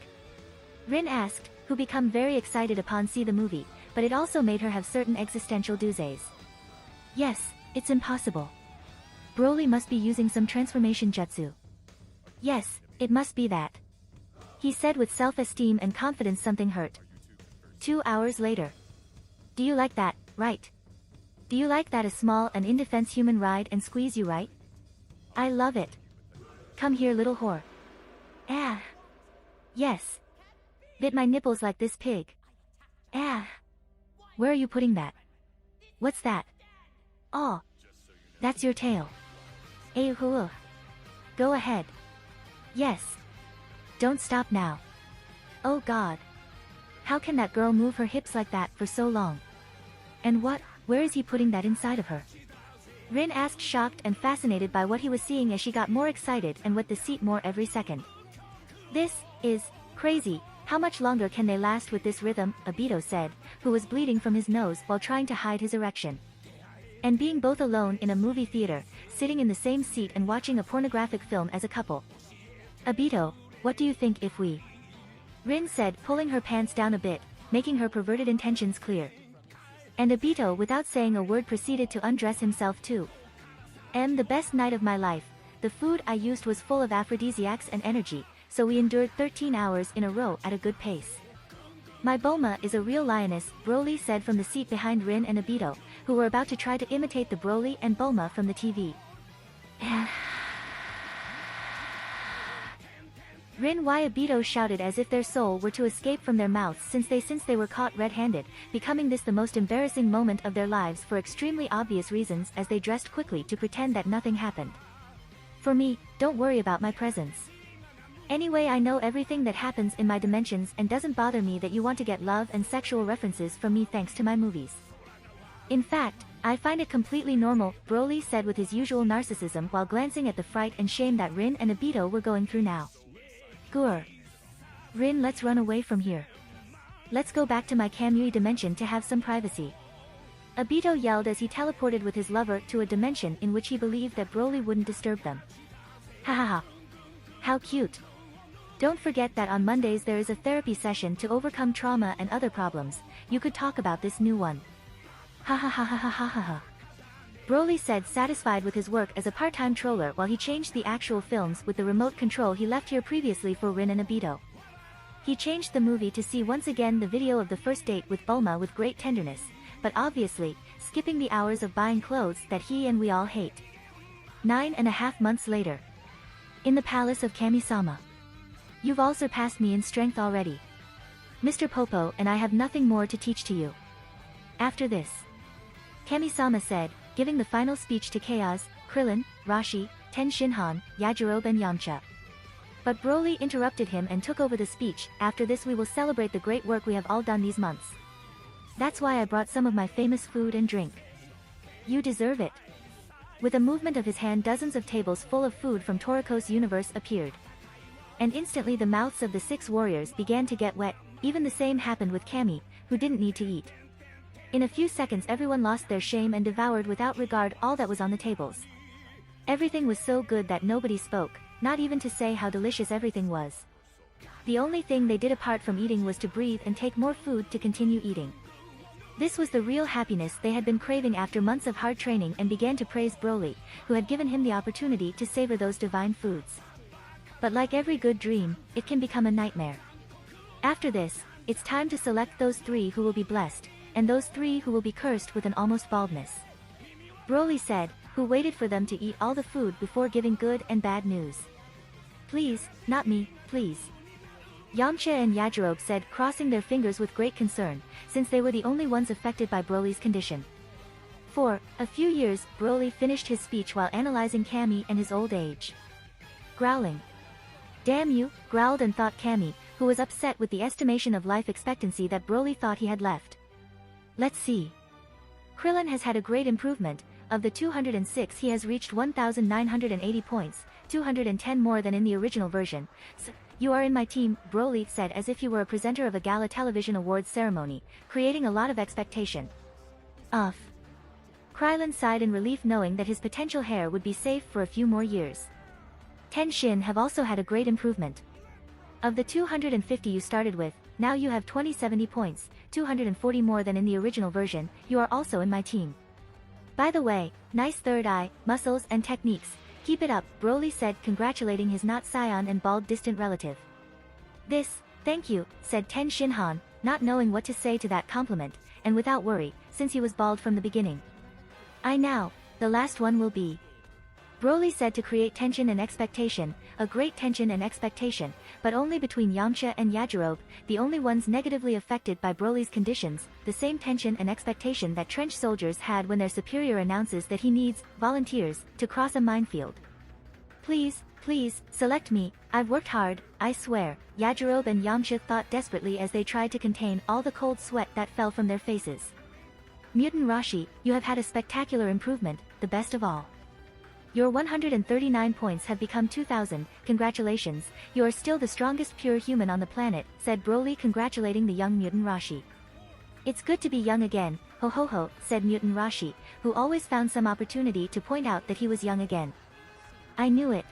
Rin asked, who became very excited upon see the movie, but it also made her have certain existential douzes. Yes, it's impossible. Broly must be using some transformation jutsu. Yes, it must be that. He said with self-esteem and confidence. Something hurt. 2 hours later. Do you like that, right? Do you like that a small and indefense human ride and squeeze you, right? I love it. Come here, little whore. Yes. Bit my nipples like this pig. Where are you putting that? What's that? Oh. That's your tail. Go ahead. Yes. Don't stop now. Oh god. How can that girl move her hips like that for so long? And where is he putting that inside of her? Rin asked, shocked and fascinated by what he was seeing as she got more excited and wet the seat more every second. This is crazy. How much longer can they last with this rhythm? Obito said, who was bleeding from his nose while trying to hide his erection. And being both alone in a movie theater, sitting in the same seat and watching a pornographic film as a couple. Obito, what do you think if we... Rin said, pulling her pants down a bit, making her perverted intentions clear. And Obito without saying a word proceeded to undress himself too. The best night of my life. The food I used was full of aphrodisiacs and energy, so we endured 13 hours in a row at a good pace. My Bulma is a real lioness, Broly said from the seat behind Rin and Obito, who were about to try to imitate the Broly and Bulma from the TV. Rin y Obito shouted as if their soul were to escape from their mouths since they were caught red-handed, becoming this the most embarrassing moment of their lives for extremely obvious reasons as they dressed quickly to pretend that nothing happened. For me, don't worry about my presence. Anyway, I know everything that happens in my dimensions and doesn't bother me that you want to get love and sexual references from me thanks to my movies. In fact, I find it completely normal, Broly said with his usual narcissism while glancing at the fright and shame that Rin and Obito were going through now. Gur. Rin, let's run away from here. Let's go back to my Kamui dimension to have some privacy. Obito yelled as he teleported with his lover to a dimension in which he believed that Broly wouldn't disturb them. Ha ha ha. How cute. Don't forget that on Mondays there is a therapy session to overcome trauma and other problems. You could talk about this new one. Ha ha ha ha ha ha ha ha. Broly said, satisfied with his work as a part-time troller while he changed the actual films with the remote control he left here previously for Rin and Obito. He changed the movie to see once again the video of the first date with Bulma with great tenderness, but obviously, skipping the hours of buying clothes that he and we all hate. 9.5 months later. In the palace of Kami-sama. You've all surpassed me in strength already. Mr. Popo and I have nothing more to teach to you. After this. Kami-sama said, giving the final speech to Chaos, Krillin, Rashi, Ten Shinhan, Yajirobe and Yamcha. But Broly interrupted him and took over the speech. After this we will celebrate the great work we have all done these months. That's why I brought some of my famous food and drink. You deserve it. With a movement of his hand, dozens of tables full of food from Toriko's universe appeared. And instantly the mouths of the 6 warriors began to get wet. Even the same happened with Kami, who didn't need to eat. In a few seconds everyone lost their shame and devoured without regard all that was on the tables. Everything was so good that nobody spoke, not even to say how delicious everything was. The only thing they did apart from eating was to breathe and take more food to continue eating. This was the real happiness they had been craving after months of hard training, and began to praise Broly, who had given him the opportunity to savor those divine foods. But like every good dream, it can become a nightmare. After this, it's time to select those 3 who will be blessed, and those 3 who will be cursed with an almost baldness. Broly said, who waited for them to eat all the food before giving good and bad news. Please, not me, please. Yamcha and Yajirobe said, crossing their fingers with great concern, since they were the only ones affected by Broly's condition. For a few years, Broly finished his speech while analyzing Kami and his old age. Growling. Damn you, growled and thought Kami, who was upset with the estimation of life expectancy that Broly thought he had left. Let's see. Krillin has had a great improvement. Of the 206 he has reached 1,980 points, 210 more than in the original version. So, you are in my team, Broly said as if he were a presenter of a gala television awards ceremony, creating a lot of expectation. Krillin sighed in relief knowing that his potential heir would be safe for a few more years. Ten Shin have also had a great improvement. Of the 250 you started with, now you have 2070 points, 240 more than in the original version. You are also in my team. By the way, nice third eye, muscles and techniques. Keep it up, Broly said, congratulating his not scion and bald distant relative. Thank you, said Ten Shinhan, not knowing what to say to that compliment, and without worry, since he was bald from the beginning. The last one will be. Broly said to create tension and expectation, a great tension and expectation, but only between Yamcha and Yajirobe, the only ones negatively affected by Broly's conditions, the same tension and expectation that trench soldiers had when their superior announces that he needs volunteers to cross a minefield. Please, select me, I've worked hard, I swear, Yajirobe and Yamcha thought desperately as they tried to contain all the cold sweat that fell from their faces. Mutant Rashi, you have had a spectacular improvement, the best of all. Your 139 points have become 2,000, congratulations, you are still the strongest pure human on the planet, said Broly congratulating the young Mutant Rashi. It's good to be young again, ho ho ho, said Mutant Rashi, who always found some opportunity to point out that he was young again. I knew it.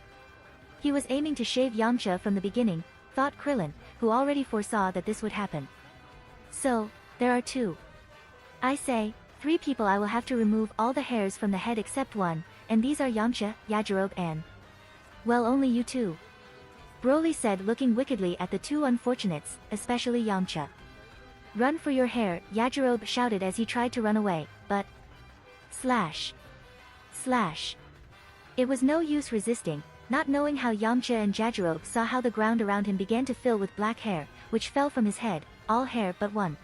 He was aiming to shave Yamcha from the beginning, thought Krillin, who already foresaw that this would happen. So, there are two. I say, 3 people. I will have to remove all the hairs from the head except one, and these are Yamcha, Yajirobe and... Well, only you two. Broly said, looking wickedly at the 2 unfortunates, especially Yamcha. Run for your hair, Yajirobe shouted as he tried to run away, but... Slash. Slash. It was no use resisting, not knowing how Yamcha and Yajirobe saw how the ground around him began to fill with black hair, which fell from his head, all hair but one.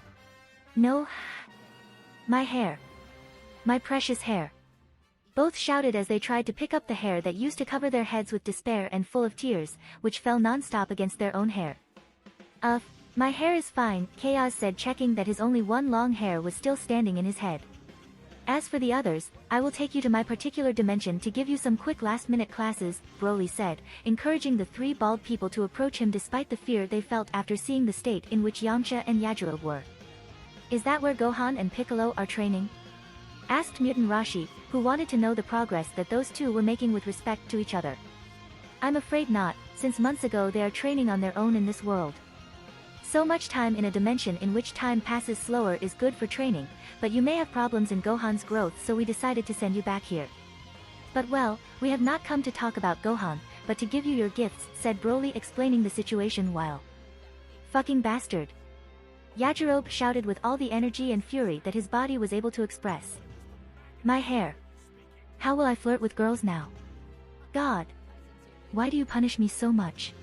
No. My hair. My precious hair. Both shouted as they tried to pick up the hair that used to cover their heads with despair and full of tears, which fell non-stop against their own hair. My hair is fine, Chaos said, checking that his only one long hair was still standing in his head. As for the others, I will take you to my particular dimension to give you some quick last-minute classes, Broly said, encouraging the 3 bald people to approach him despite the fear they felt after seeing the state in which Yamcha and Yajirobe were. Is that where Gohan and Piccolo are training? Asked Mutant Rashi, who wanted to know the progress that those 2 were making with respect to each other. I'm afraid not, since months ago they are training on their own in this world. So much time in a dimension in which time passes slower is good for training, but you may have problems in Gohan's growth, so we decided to send you back here. But well, we have not come to talk about Gohan, but to give you your gifts, said Broly, explaining the situation while... Fucking bastard. Yajirobe shouted with all the energy and fury that his body was able to express. My hair. How will I flirt with girls now? God. Why do you punish me so much?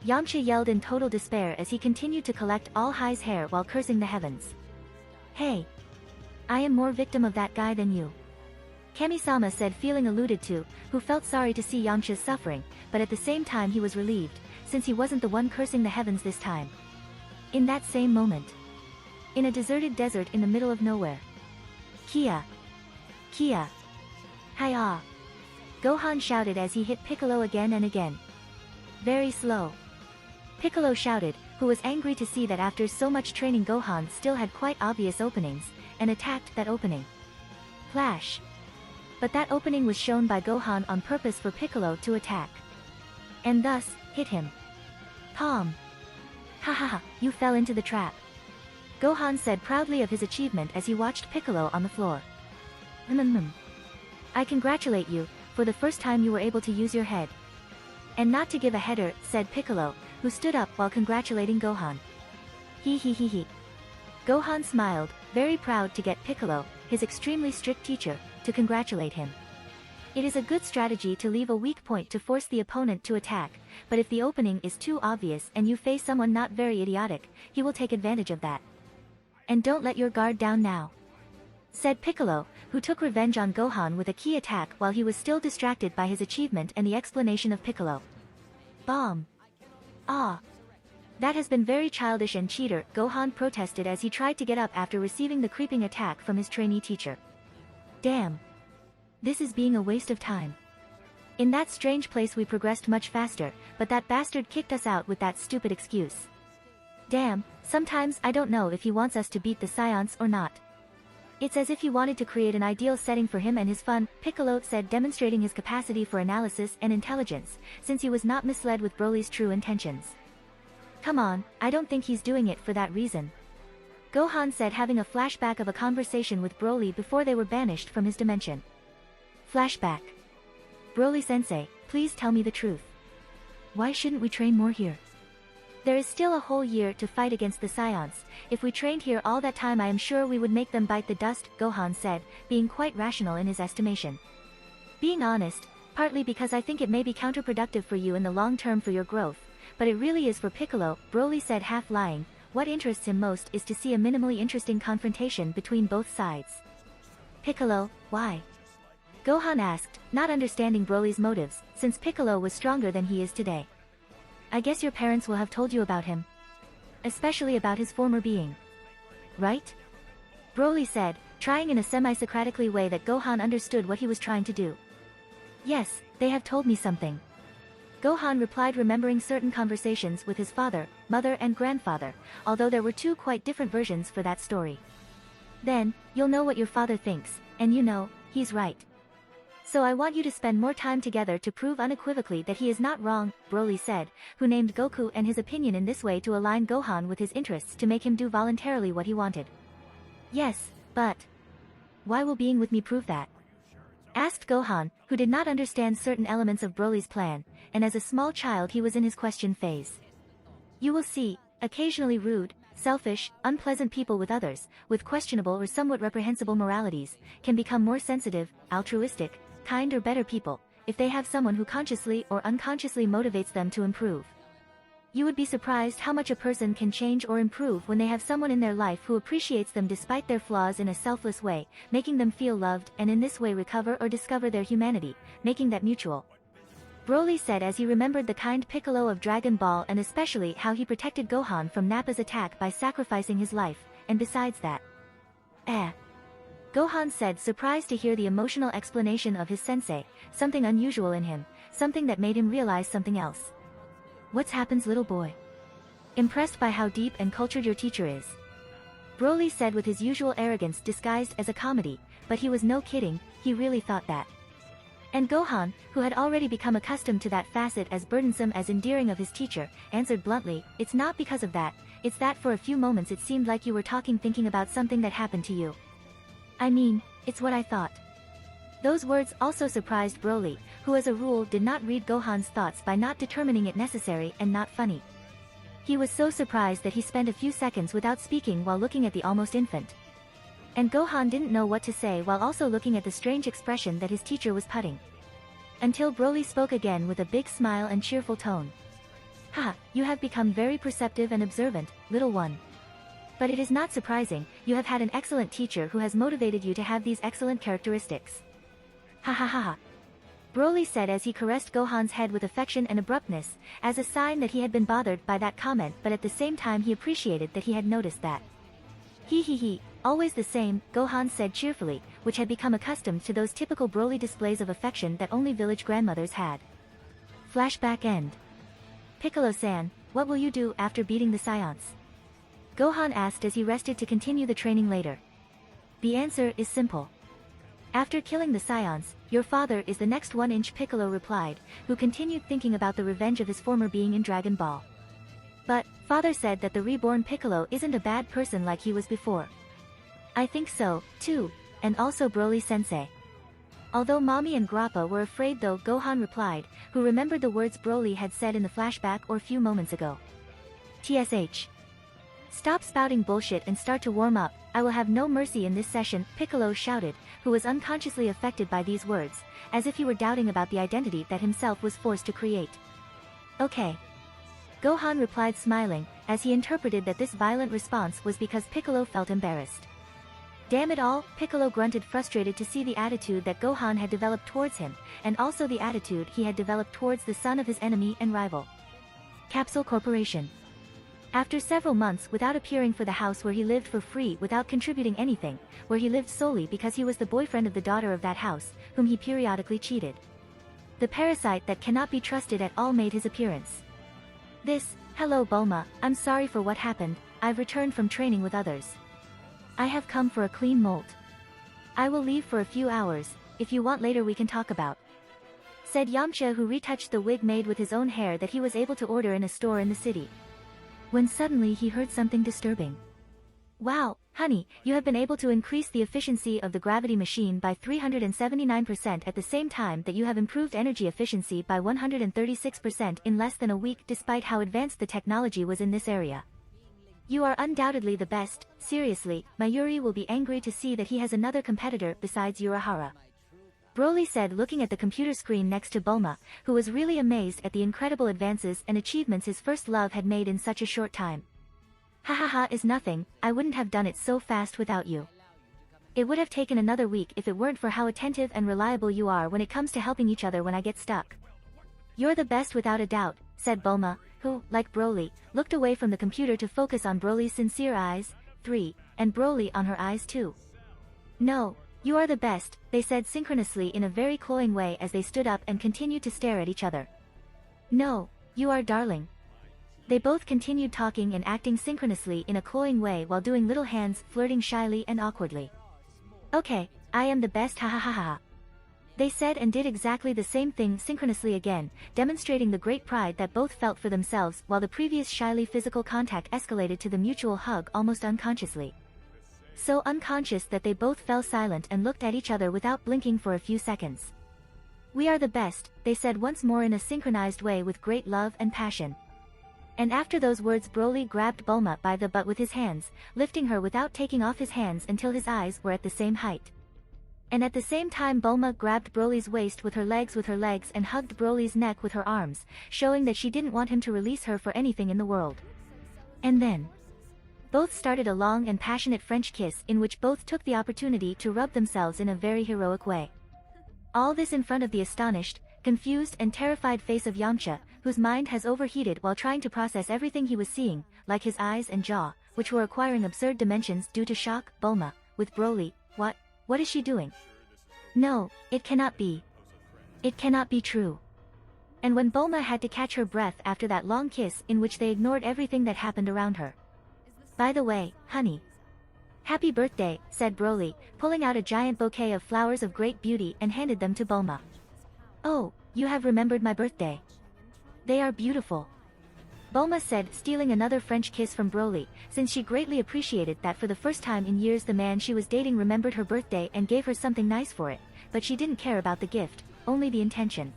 Yamcha yelled in total despair as he continued to collect all High's hair while cursing the heavens. Hey. I am more victim of that guy than you. Kami-sama said, feeling alluded to, who felt sorry to see Yamcha's suffering, but at the same time he was relieved, since he wasn't the one cursing the heavens this time. In that same moment. In a deserted desert in the middle of nowhere. Kia. Kia. Hi-ah. Gohan shouted as he hit Piccolo again and again. Very slow. Piccolo shouted, who was angry to see that after so much training Gohan still had quite obvious openings, and attacked that opening. Flash. But that opening was shown by Gohan on purpose for Piccolo to attack. And thus, hit him. Palm. Ha ha ha, you fell into the trap. Gohan said proudly of his achievement as he watched Piccolo on the floor. I congratulate you, for the first time you were able to use your head. And not to give a header, said Piccolo, who stood up while congratulating Gohan. He. Gohan smiled, very proud to get Piccolo, his extremely strict teacher, to congratulate him. It is a good strategy to leave a weak point to force the opponent to attack, but if the opening is too obvious and you face someone not very idiotic, he will take advantage of that. And don't let your guard down now. Said Piccolo, who took revenge on Gohan with a key attack while he was still distracted by his achievement and the explanation of Piccolo. Bomb. Ah. That has been very childish and cheater, Gohan protested as he tried to get up after receiving the creeping attack from his trainee teacher. Damn. This is being a waste of time. In that strange place we progressed much faster, but that bastard kicked us out with that stupid excuse. Damn, sometimes I don't know if he wants us to beat the Science or not. It's as if he wanted to create an ideal setting for him and his fun, Piccolo said, demonstrating his capacity for analysis and intelligence, since he was not misled with Broly's true intentions. Come on, I don't think he's doing it for that reason. Gohan said, having a flashback of a conversation with Broly before they were banished from his dimension. Flashback. Broly-sensei, please tell me the truth. Why shouldn't we train more here? There is still a whole year to fight against the Science. If we trained here all that time I am sure we would make them bite the dust, Gohan said, being quite rational in his estimation. Being honest, partly because I think it may be counterproductive for you in the long term for your growth, but it really is for Piccolo, Broly said, half lying. What interests him most is to see a minimally interesting confrontation between both sides. Piccolo, why? Gohan asked, not understanding Broly's motives, since Piccolo was stronger than he is today. I guess your parents will have told you about him. Especially about his former being. Right? Broly said, trying in a semi-Socratically way that Gohan understood what he was trying to do. Yes, they have told me something. Gohan replied, remembering certain conversations with his father, mother and grandfather, although there were 2 quite different versions for that story. Then, you'll know what your father thinks, and you know, he's right. So I want you to spend more time together to prove unequivocally that he is not wrong, Broly said, who named Goku and his opinion in this way to align Gohan with his interests to make him do voluntarily what he wanted. Yes, but why will being with me prove that? Asked Gohan, who did not understand certain elements of Broly's plan, and as a small child he was in his question phase. You will see, occasionally rude, selfish, unpleasant people with others, with questionable or somewhat reprehensible moralities, can become more sensitive, altruistic, kind or better people, if they have someone who consciously or unconsciously motivates them to improve. You would be surprised how much a person can change or improve when they have someone in their life who appreciates them despite their flaws in a selfless way, making them feel loved and in this way recover or discover their humanity, making that mutual. Broly said as he remembered the kind Piccolo of Dragon Ball and especially how he protected Gohan from Nappa's attack by sacrificing his life, and besides that. Gohan said, surprised to hear the emotional explanation of his sensei, something unusual in him, something that made him realize something else. What's happens, little boy? Impressed by how deep and cultured your teacher is. Broly said with his usual arrogance disguised as a comedy, but he was no kidding, he really thought that. And Gohan, who had already become accustomed to that facet as burdensome as endearing of his teacher, answered bluntly, it's not because of that, it's that for a few moments it seemed like you were thinking about something that happened to you. I mean, it's what I thought. Those words also surprised Broly, who as a rule did not read Gohan's thoughts by not determining it necessary and not funny. He was so surprised that he spent a few seconds without speaking while looking at the almost infant. And Gohan didn't know what to say while also looking at the strange expression that his teacher was putting. Until Broly spoke again with a big smile and cheerful tone. Haha, you have become very perceptive and observant, little one. But it is not surprising, you have had an excellent teacher who has motivated you to have these excellent characteristics. Ha ha ha ha. Broly said as he caressed Gohan's head with affection and abruptness, as a sign that he had been bothered by that comment but at the same time he appreciated that he had noticed that. He, always the same, Gohan said cheerfully, which had become accustomed to those typical Broly displays of affection that only village grandmothers had. Flashback end. Piccolo-san, what will you do after beating the Saiyans? Gohan asked as he rested to continue the training later. The answer is simple. After killing the Saiyans, your father is the next one-inch, Piccolo replied, who continued thinking about the revenge of his former being in Dragon Ball. But, father said that the reborn Piccolo isn't a bad person like he was before. I think so, too, and also Broly-sensei. Although Mommy and Grappa were afraid though, Gohan replied, who remembered the words Broly had said in the flashback or few moments ago. TSH. Stop spouting bullshit and start to warm up, I will have no mercy in this session, Piccolo shouted, who was unconsciously affected by these words, as if he were doubting about the identity that himself was forced to create. Okay. Gohan replied smiling, as he interpreted that this violent response was because Piccolo felt embarrassed. Damn it all, Piccolo grunted, frustrated to see the attitude that Gohan had developed towards him, and also the attitude he had developed towards the son of his enemy and rival. Capsule Corporation. After several months without appearing for the house where he lived for free without contributing anything, where he lived solely because he was the boyfriend of the daughter of that house, whom he periodically cheated. The parasite that cannot be trusted at all made his appearance. Hello Bulma, I'm sorry for what happened, I've returned from training with others. I have come for a clean molt. I will leave for a few hours, if you want later we can talk about. Said Yamcha, who retouched the wig made with his own hair that he was able to order in a store in the city. When suddenly he heard something disturbing. Wow, honey, you have been able to increase the efficiency of the gravity machine by 379% at the same time that you have improved energy efficiency by 136% in less than a week despite how advanced the technology was in this area. You are undoubtedly the best, seriously, Mayuri will be angry to see that he has another competitor besides Urahara. Broly said, looking at the computer screen next to Bulma, who was really amazed at the incredible advances and achievements his first love had made in such a short time. Ha is nothing, I wouldn't have done it so fast without you. It would have taken another week if it weren't for how attentive and reliable you are when it comes to helping each other when I get stuck. You're the best without a doubt, said Bulma, who, like Broly, looked away from the computer to focus on Broly's sincere eyes, and Broly on her eyes too. No. You are the best, they said synchronously in a very cloying way as they stood up and continued to stare at each other. No, you are darling. They both continued talking and acting synchronously in a cloying way while doing little hands flirting shyly and awkwardly. Okay, I am the best, ha. They said and did exactly the same thing synchronously again, demonstrating the great pride that both felt for themselves while the previous shyly physical contact escalated to the mutual hug almost unconsciously. So unconscious that they both fell silent and looked at each other without blinking for a few seconds. "We are the best," they said once more in a synchronized way with great love and passion. And after those words Broly grabbed Bulma by the butt with his hands, lifting her without taking off his hands until his eyes were at the same height. And at the same time Bulma grabbed Broly's waist with her legs and hugged Broly's neck with her arms, showing that she didn't want him to release her for anything in the world. And then both started a long and passionate French kiss in which both took the opportunity to rub themselves in a very heroic way. All this in front of the astonished, confused and terrified face of Yamcha, whose mind has overheated while trying to process everything he was seeing, like his eyes and jaw, which were acquiring absurd dimensions due to shock. Bulma, with Broly, what is she doing? No, it cannot be. It cannot be true. And when Bulma had to catch her breath after that long kiss in which they ignored everything that happened around her. "By the way, honey. Happy birthday," said Broly, pulling out a giant bouquet of flowers of great beauty and handed them to Bulma. "Oh, you have remembered my birthday. They are beautiful," Bulma said, stealing another French kiss from Broly, since she greatly appreciated that for the first time in years the man she was dating remembered her birthday and gave her something nice for it, but she didn't care about the gift, only the intention.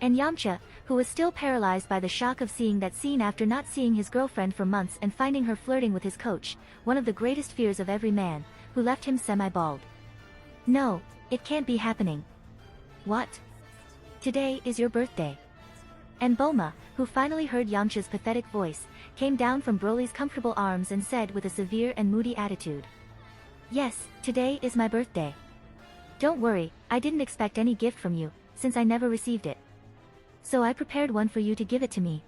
And Yamcha, who was still paralyzed by the shock of seeing that scene after not seeing his girlfriend for months and finding her flirting with his coach, one of the greatest fears of every man, who left him semi-bald. "No, it can't be happening." "What? Today is your birthday." And Bulma, who finally heard Yamcha's pathetic voice, came down from Broly's comfortable arms and said with a severe and moody attitude, "Yes, today is my birthday. Don't worry, I didn't expect any gift from you, since I never received it. So I prepared one for you to give it to me.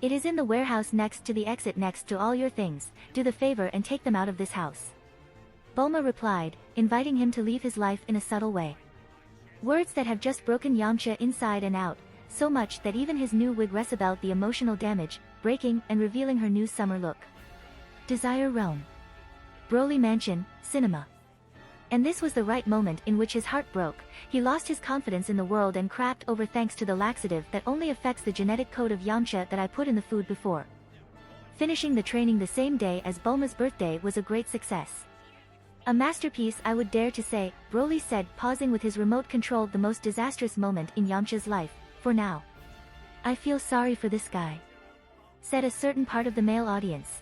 It is in the warehouse next to the exit next to all your things. Do the favor and take them out of this house." Bulma replied, inviting him to leave his life in a subtle way. Words that have just broken Yamcha inside and out, so much that even his new wig resettled the emotional damage, breaking and revealing her new summer look. Desire Realm. Broly Mansion, Cinema. And this was the right moment in which his heart broke. He lost his confidence in the world and crapped over thanks to the laxative that only affects the genetic code of Yamcha that I put in the food before. Finishing the training the same day as Bulma's birthday was a great success. A masterpiece, I would dare to say, Broly said, pausing with his remote control, the most disastrous moment in Yamcha's life, for now. "I feel sorry for this guy," said a certain part of the male audience.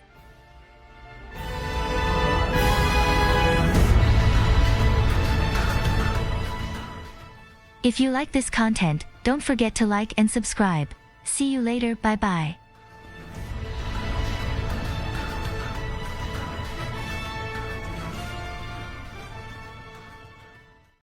If you like this content, don't forget to like and subscribe. See you later, bye bye.